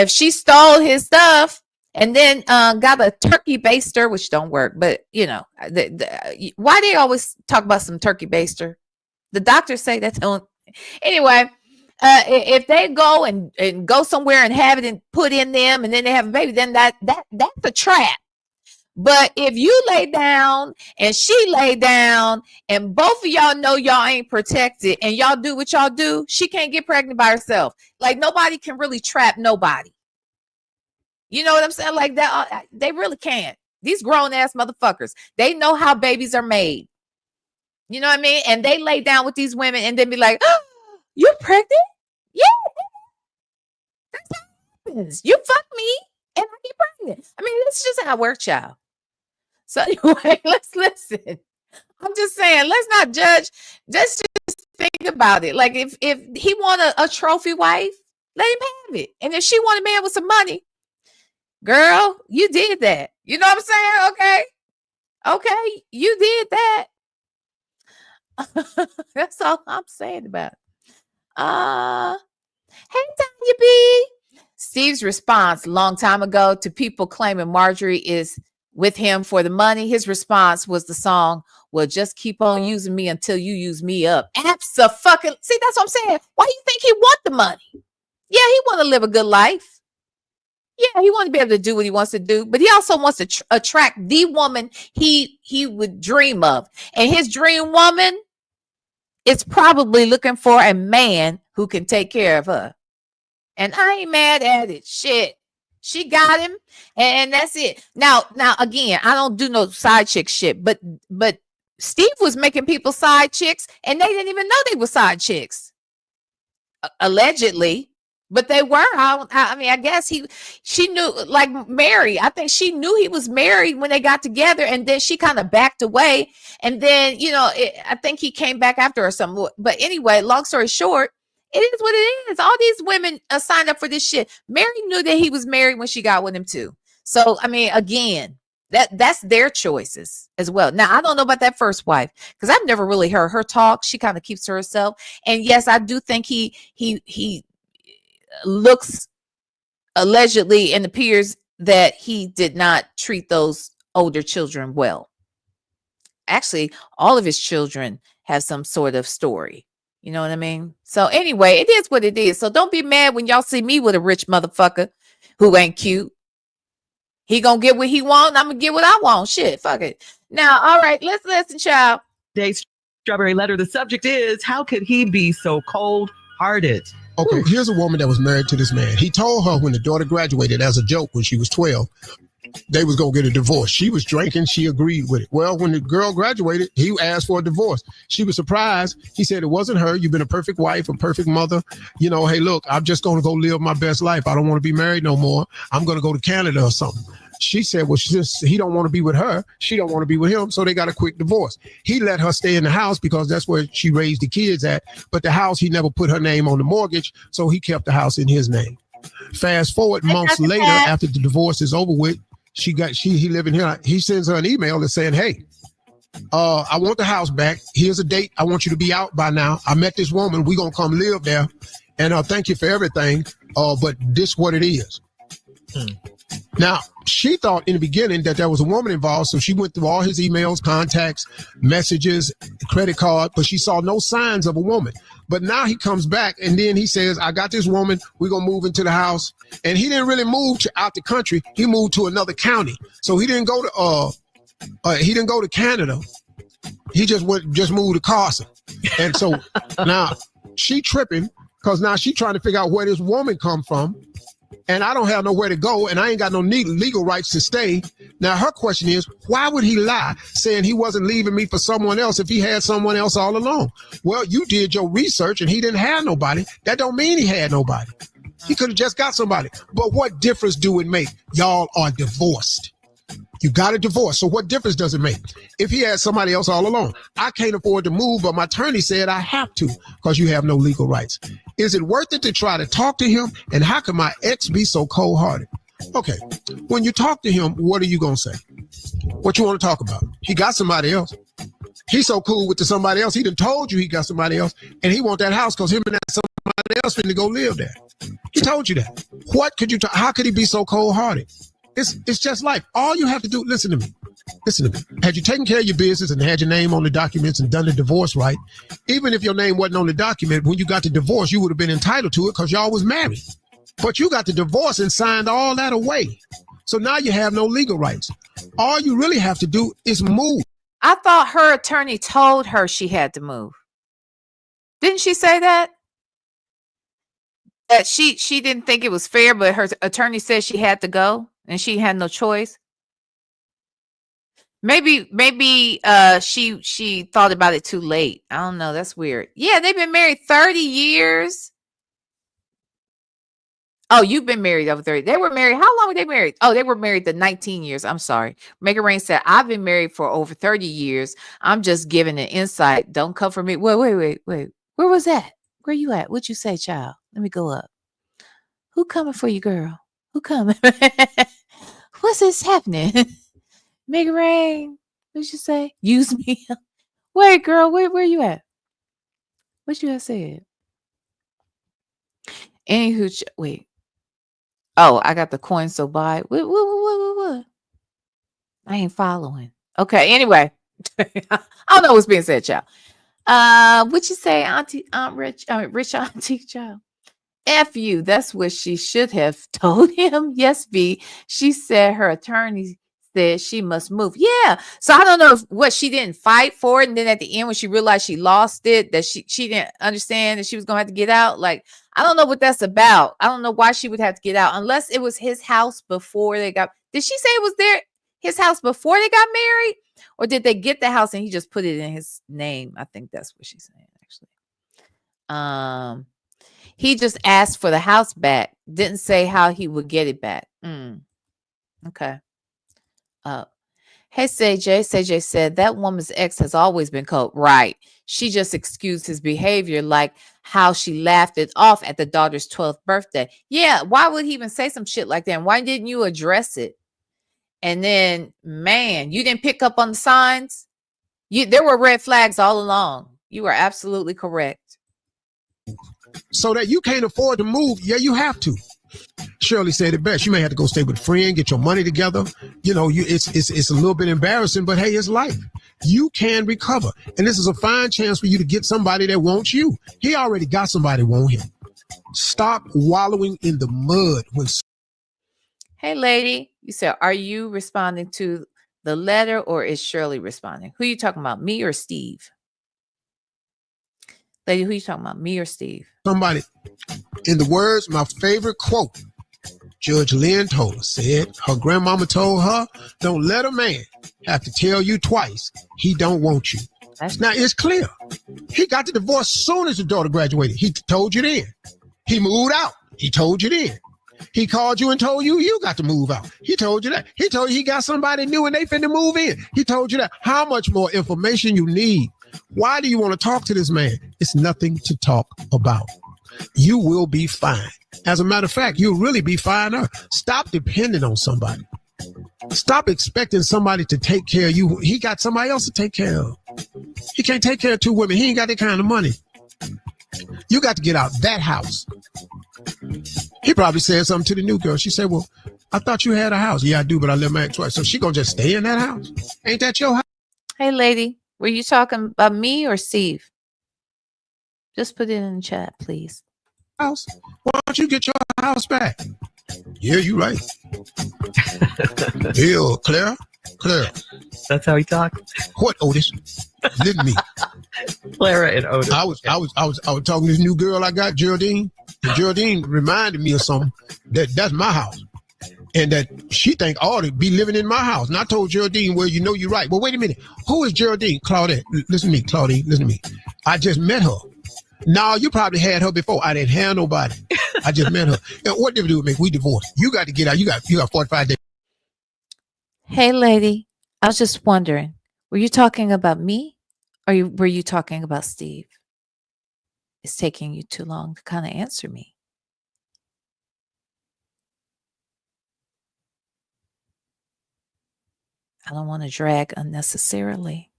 If she stole his stuff and then got a turkey baster, which don't work, but why they always talk about some turkey baster? The doctors say that don't. Anyway, if they go and go somewhere and have it and put in them and then they have a baby, then that's a trap. But if you lay down and she lay down and both of y'all know y'all ain't protected and y'all do what y'all do, she can't get pregnant by herself. Like nobody can really trap nobody. You know what I'm saying? Like that, they really can't. These grown ass motherfuckers, they know how babies are made. You know what I mean? And they lay down with these women and then be like, oh, you're pregnant? Yeah. That's how it happens. You fuck me and I get pregnant. I mean, that's just how it works, y'all. So anyway, let's listen. I'm just saying, let's not judge. Let's just think about it. Like if he want a trophy wife, let him have it. And if she want a man with some money, girl, you did that. You know what I'm saying? Okay, you did that. That's all I'm saying about it. Hey, Tanya B. Steve's response long time ago to people claiming Marjorie is with him for the money, his response was the song, well, just keep on using me until you use me up. Abso-fucking, see, that's what I'm saying. Why do you think he want the money? Yeah, he want to live a good life. Yeah, he want to be able to do what he wants to do, but he also wants to attract the woman he would dream of. And his dream woman is probably looking for a man who can take care of her. And I ain't mad at it. Shit. She got him, and that's it. Now, again, I don't do no side chick shit, but Steve was making people side chicks, and they didn't even know they were side chicks, allegedly. But they were. I mean, I guess she knew, like Mary. I think she knew he was married when they got together, and then she kind of backed away, and then I think he came back after her some. But anyway, long story short. It is what it is. All these women signed up for this shit. Mary knew that he was married when she got with him too. So, I mean, again, that's their choices as well. Now, I don't know about that first wife because I've never really heard her talk. She kind of keeps to herself. And yes, I do think he looks allegedly and appears that he did not treat those older children well. Actually, all of his children have some sort of story. You know what I mean? So anyway, it is what it is. So don't be mad when y'all see me with a rich motherfucker who ain't cute. He gonna get what he want. I'm gonna get what I want. Shit, fuck it. Now, all right, let's listen, child. Strawberry letter. The subject is, how could he be so cold-hearted? Okay, here's a woman that was married to this man. He told her when the daughter graduated as a joke when she was 12, they was going to get a divorce. She was drinking. She agreed with it. Well, when the girl graduated, he asked for a divorce. She was surprised. He said it wasn't her. You've been a perfect wife, a perfect mother. You know, hey, look, I'm just going to go live my best life. I don't want to be married no more. I'm going to go to Canada or something. She said, well, he don't want to be with her. She don't want to be with him. So they got a quick divorce. He let her stay in the house because that's where she raised the kids at. But the house, he never put her name on the mortgage. So he kept the house in his name. Fast forward months later, after the divorce is over with, he living here. He sends her an email that's saying, hey, I want the house back. Here's a date. I want you to be out by now. I met this woman. We're going to come live there. And thank you for everything. But this what it is. Now, she thought in the beginning that there was a woman involved, so she went through all his emails, contacts, messages, credit card, but she saw no signs of a woman. But now he comes back, and then he says, I got this woman, we're going to move into the house. And he didn't really move out the country. He moved to another county. So he didn't go to Canada. He just moved to Carson. And so now she tripping because now she trying to figure out where this woman come from. And I don't have nowhere to go, and I ain't got no legal rights to stay. Now, her question is, why would he lie, saying he wasn't leaving me for someone else if he had someone else all along? Well, you did your research, and he didn't have nobody. That don't mean he had nobody. He could have just got somebody. But what difference do it make? Y'all are divorced. You got a divorce. So what difference does it make? If he had somebody else all along, I can't afford to move, but my attorney said I have to because you have no legal rights. Is it worth it to try to talk to him? And how can my ex be so cold-hearted? Okay, when you talk to him, what are you going to say? What you want to talk about? He got somebody else. He's so cool with somebody else. He done told you he got somebody else, and he want that house because him and that somebody else finna go live there. He told you that. What could you? How could he be so cold-hearted? It's just life. All you have to do, listen to me. Had you taken care of your business and had your name on the documents and done the divorce right, even if your name wasn't on the document, when you got the divorce, you would have been entitled to it because y'all was married. But you got the divorce and signed all that away. So now you have no legal rights. All you really have to do is move. I thought her attorney told her she had to move. Didn't she say that? That she didn't think it was fair, but her attorney said she had to go and she had no choice. Maybe she thought about it too late. I don't know. That's weird. Yeah, they've been married 30 years. Oh, you've been married over 30. They were married. How long were they married? Oh, they were married the 19 years. I'm sorry. Megan Rain said, I've been married for over 30 years. I'm just giving an insight. Don't come for me. Wait. Where was that? Where you at? What'd you say, child? Let me go up. Who coming for you, girl? Who coming? What's this happening? Megan Rain, what'd you say? Use me. Wait, girl, where you at? What you have said? Anywho, wait. Oh, I got the coin so buy. What? I ain't following. Okay, anyway. I don't know what's being said, child. What you say, rich auntie, child? F you. That's what she should have told him. Yes, B. She said her attorney said she must move. Yeah. So I don't know what she didn't fight for it. And then at the end, when she realized she lost it, that she didn't understand that she was going to have to get out. Like, I don't know what that's about. I don't know why she would have to get out unless it was his house before they got. Did she say it was his house before they got married? Or did they get the house and he just put it in his name? I think that's what she's saying, actually. He just asked for the house back. Didn't say how he would get it back. Okay. Hey, CJ said that woman's ex has always been cold. Right. She just excused his behavior, like how she laughed it off at the daughter's 12th birthday. Yeah. Why would he even say some shit like that? And why didn't you address it? And then, man, you didn't pick up on the signs. There were red flags all along. You are absolutely correct. So that you can't afford to move. Yeah, you have to. Shirley said it best. You may have to go stay with a friend, get your money together. You know, it's a little bit embarrassing, but hey, it's life. You can recover. And this is a fine chance for you to get somebody that wants you. He already got somebody want him. Stop wallowing in the mud. Hey, lady, you said, are you responding to the letter or is Shirley responding? Who are you talking about, me or Steve? Lady, who you talking about? Me or Steve? Somebody, in the words, my favorite quote, Judge Lynn told her, said her grandmama told her, don't let a man have to tell you twice he don't want you. Now, it's clear. He got the divorce soon as the daughter graduated. He told you then. He moved out. He told you then. He called you and told you you got to move out. He told you that. He told you he got somebody new and they finna move in. He told you that. How much more information you need? Why do you want to talk to this man? It's nothing to talk about. You will be fine. As a matter of fact, you'll really be fine. Stop depending on somebody. Stop expecting somebody to take care of you. He got somebody else to take care of. He can't take care of two women. He ain't got that kind of money. You got to get out that house. He probably said something to the new girl. She said, well, I thought you had a house. Yeah, I do, but I live my ex twice. So she gonna just stay in that house? Ain't that your house? Hey, lady, were you talking about me or Steve? Just put it in the chat, please. House? Why don't you get your house back? Yeah, you right. Ew, Clara. That's how he talks. What, Otis? Listen to me. Clara and Otis. I was talking to this new girl I got, Geraldine. And Geraldine reminded me of something. That's my house. And that she think I ought to be living in my house. And I told Geraldine, well, you know you're right. Well, wait a minute. Who is Geraldine? Claudette. Listen to me, Claudine. Listen to me. I just met her. No, you probably had her before. I didn't have nobody. I just met her. And what did we do with me? We divorced. You got to get out. You got 45 days. Hey, lady, I was just wondering, were you talking about me or were you talking about Steve? It's taking you too long to kind of answer me. I don't want to drag unnecessarily.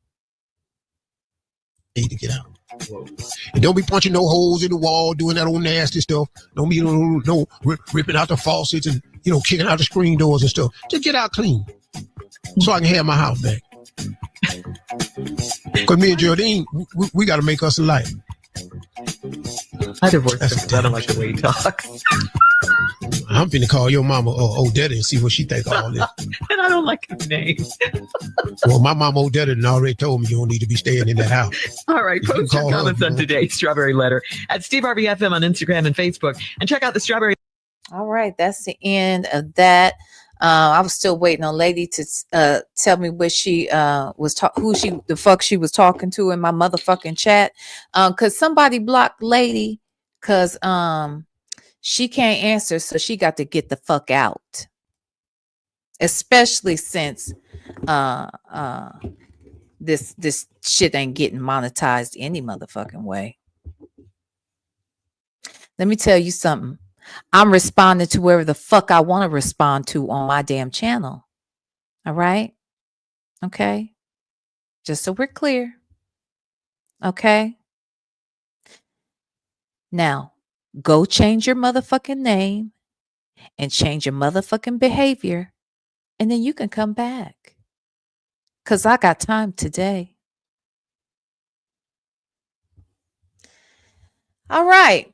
To get out. And don't be punching no holes in the wall, doing that old nasty stuff. Don't be ripping out the faucets and kicking out the screen doors and stuff. Just get out clean, so I can have my house back. Because me and Geraldine, we got to make us a life. I divorced him because I don't like the way he talks. I'm finna call your mama Odetta and see what she think of all this. And I don't like his name. Well, my mama Odetta already told me you don't need to be staying in that house. All right, post your comments on today's Strawberry Letter at Steve Harvey FM on Instagram and Facebook. And check out the Strawberry. All right, that's the end of that. I was still waiting on Lady to tell me what she who the fuck she was talking to in my motherfucking chat. Cause somebody blocked Lady cause she can't answer, so she got to get the fuck out. Especially since this shit ain't getting monetized any motherfucking way. Let me tell you something. I'm responding to wherever the fuck I want to respond to on my damn channel. All right? Okay? Just so we're clear. Okay? Now, go change your motherfucking name and change your motherfucking behavior, and then you can come back. Because I got time today. All right.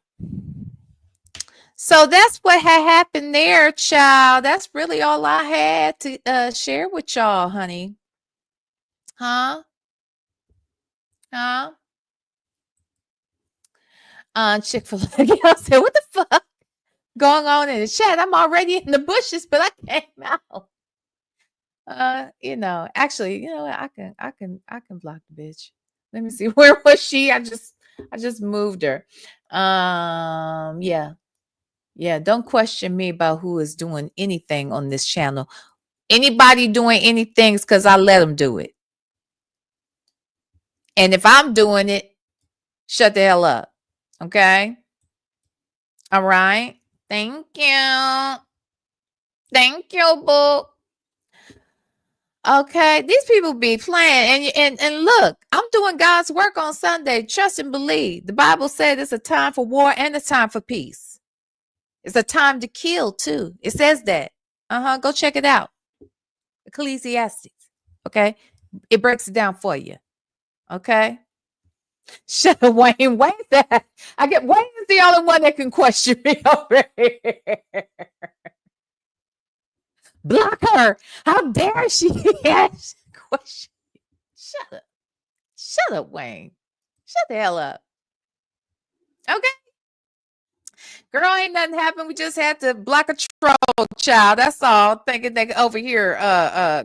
So that's what had happened there, child. That's really all I had to share with y'all, honey. Huh? Chick-fil-A. I said, what the fuck going on in the chat? I'm already in the bushes, but I came out. Actually, I can block the bitch. Let me see. Where was she? I just moved her. Yeah, don't question me about who is doing anything on this channel. Anybody doing anything is because I let them do it. And if I'm doing it, shut the hell up. Okay? All right? Thank you. Thank you, boo. Okay, these people be playing. And look, I'm doing God's work on Sunday. Trust and believe. The Bible said it's a time for war and a time for peace. It's a time to kill, too. It says that. Go check it out. Ecclesiastes. Okay? It breaks it down for you. Okay? Shut up, Wayne. Wayne's that. Wayne is the only one that can question me over here. Block her. How dare she ask question? Shut up. Shut up, Wayne. Shut the hell up. Okay. Girl, ain't nothing happened. We just had to block a troll, child. That's all. Thinking they over here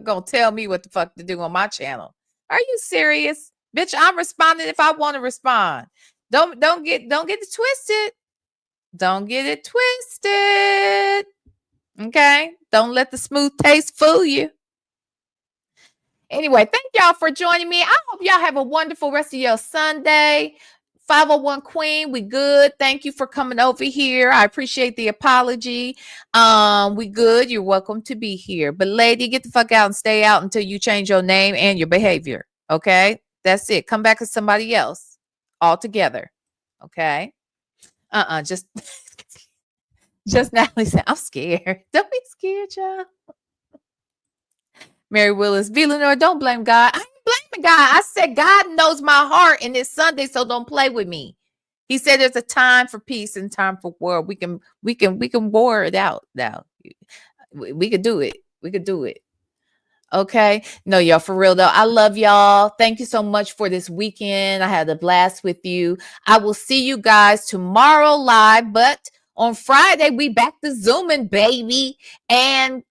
gonna tell me what the fuck to do on my channel. Are you serious? Bitch, I'm responding if I want to respond. Don't get it twisted. Don't get it twisted. Okay? Don't let the smooth taste fool you. Anyway, thank y'all for joining me. I hope y'all have a wonderful rest of your Sunday. 501 Queen, we good. Thank you for coming over here. I appreciate the apology. We good. You're welcome to be here. But lady, get the fuck out and stay out until you change your name and your behavior. Okay? That's it. Come back as somebody else altogether. Okay? Just Natalie said, I'm scared. Don't be scared, y'all. Mary Willis, VLenore, don't blame God. I ain't blaming God. I said God knows my heart and it's Sunday, so don't play with me. He said there's a time for peace and time for war. We can war it out now. We could do it. We could do it. Okay. No, y'all, for real though. I love y'all. Thank you so much for this weekend. I had a blast with you. I will see you guys tomorrow live, but on Friday, we back to Zooming, baby. And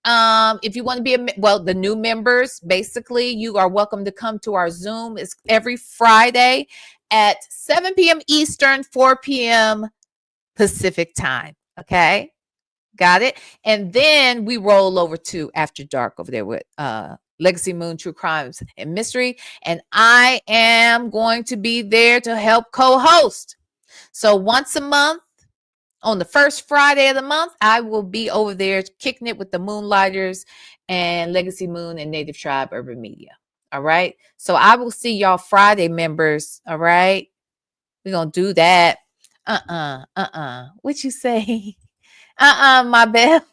if you want to be the new members, basically, you are welcome to come to our Zoom. It's every Friday at 7 p.m. Eastern, 4 p.m. Pacific time. Okay. Got it. And then we roll over to After Dark over there with Legacy Moon, True Crimes and Mystery. And I am going to be there to help co-host. So once a month, on the first Friday of the month, I will be over there kicking it with the Moonlighters and Legacy Moon and Native Tribe Urban Media. All right. So I will see y'all Friday, members. All right. We're going to do that. What you say? My bell.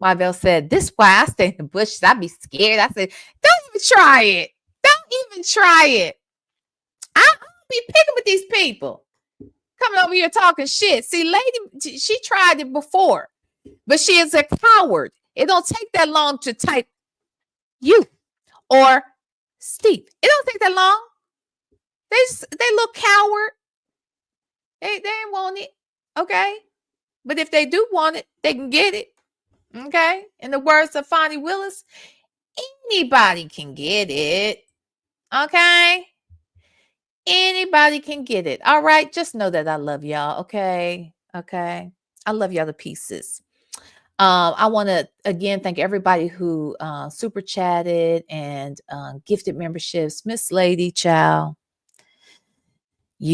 My bell said, this why I stay in the bushes. I be scared. I said, don't even try it. Don't even try it. I'll be picking with these people. Coming over here talking shit. See, lady, she tried it before, but she is a coward. It don't take that long to type you or Steve. It don't take that long. They look coward. They ain't want it. Okay. But if they do want it, they can get it. Okay. In the words of Fonnie Willis, anybody can get it. Okay. Anybody can get it. All right. Just know that I love y'all. Okay. Okay. I love y'all to pieces. I want to again thank everybody who super chatted and gifted memberships. Miss Lady Chow. I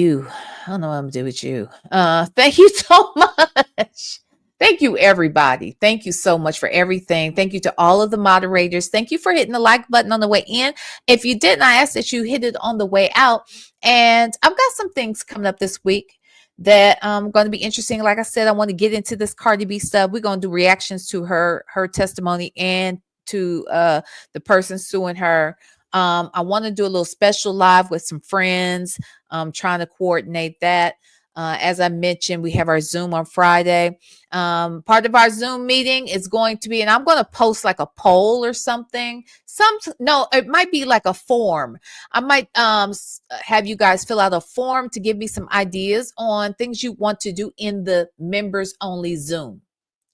don't know what I'm gonna do with you. Thank you so much. Thank you, everybody. Thank you so much for everything. Thank you to all of the moderators. Thank you for hitting the like button on the way in. If you didn't, I ask that you hit it on the way out. And I've got some things coming up this week that going to be interesting. Like I said, I want to get into this Cardi B stuff. We're going to do reactions to her testimony and to the person suing her. I want to do a little special live with some friends. I'm trying to coordinate that. As I mentioned, we have our Zoom on Friday. Part of our Zoom meeting is going to be, and I'm going to post like a poll or something. It might be like a form. I might have you guys fill out a form to give me some ideas on things you want to do in the members only Zoom.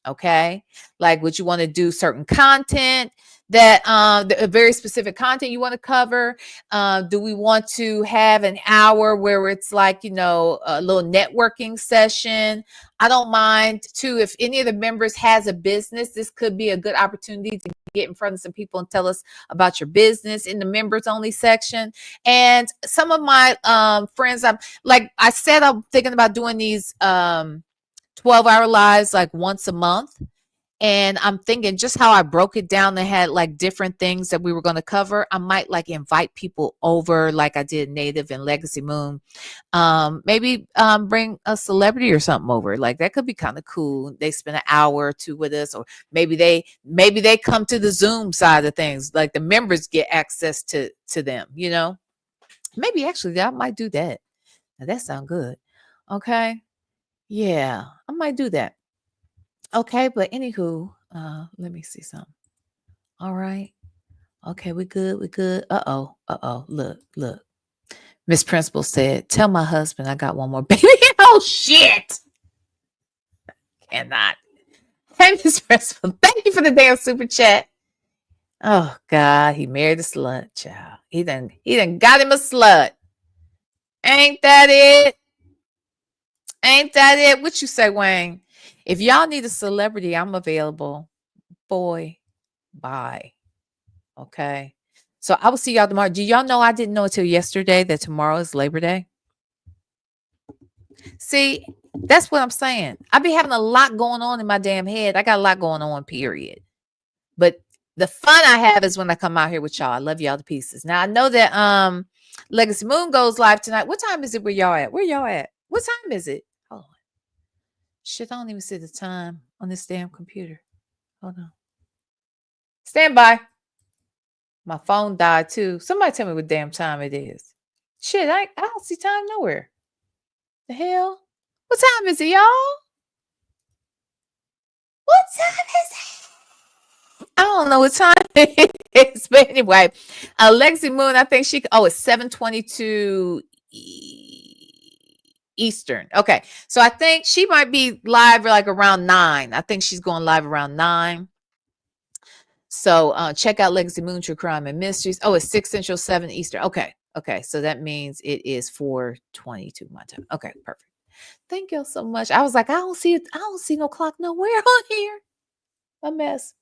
Okay. Like, would you want to do certain content that very specific content you want to cover? Do we want to have an hour where it's like, a little networking session? I don't mind too. If any of the members has a business, this could be a good opportunity to get in front of some people and tell us about your business in the members only section. And some of my friends, I'm thinking about doing these 12-hour lives like once a month. And I'm thinking just how I broke it down. They had like different things that we were going to cover. I might like invite people over like I did Native and Legacy Moon. Maybe bring a celebrity or something over. Like that could be kind of cool. They spend an hour or two with us, or maybe they come to the Zoom side of things. Like the members get access to them, Maybe actually I might do that. Now that sounds good. Okay. Yeah, I might do that. Okay, but anywho, let me see something. All right. Okay, we good. Look. Miss Principal said, tell my husband I got one more baby. Oh, shit. Cannot. Hey, Miss Restful, thank you for the damn super chat. Oh, God, he married a slut, child. He done got him a slut. Ain't that it? Ain't that it? What you say, Wayne? If y'all need a celebrity, I'm available. Boy, bye. Okay. So I will see y'all tomorrow. Do y'all know I didn't know until yesterday that tomorrow is Labor Day? See, that's what I'm saying. I be having a lot going on in my damn head. I got a lot going on, period. But the fun I have is when I come out here with y'all. I love y'all to pieces. Now I know that Legacy Moon goes live tonight. What time is it where y'all at? Where y'all at? What time is it? Hold on. Shit, I don't even see the time on this damn computer. Hold on. Stand by. My phone died too. Somebody tell me what damn time it is. Shit, I don't see time nowhere. The hell? What time is it, y'all? What time is it? I don't know what time it is. But anyway, Lexi Moon, I think it's 7:22 Eastern. Okay. So I think she might be live like around 9. I think she's going live around 9. So check out Legacy Moon, True Crime and Mysteries. Oh, it's 6 Central, 7 Eastern. Okay. So that means it is 4:22 my time. Okay, perfect. Thank y'all so much. I was like, I don't see no clock nowhere on here. A mess.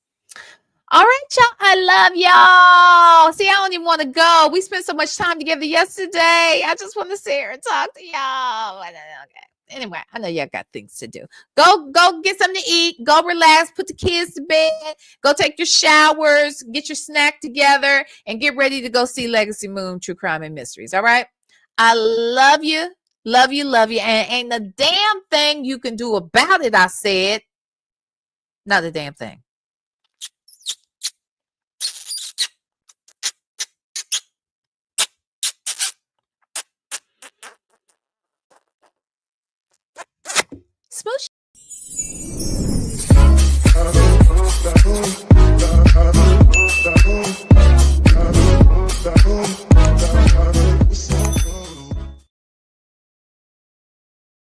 All right, y'all. I love y'all. See, I don't even want to go. We spent so much time together yesterday. I just want to sit here and talk to y'all. Okay. Anyway, I know y'all got things to do. Go get something to eat. Go relax. Put the kids to bed. Go take your showers. Get your snack together and get ready to go see Legacy Moon, True Crime and Mysteries. All right. I love you. Love you. Love you. And ain't a damn thing you can do about it. I said, not a damn thing. Smoosh.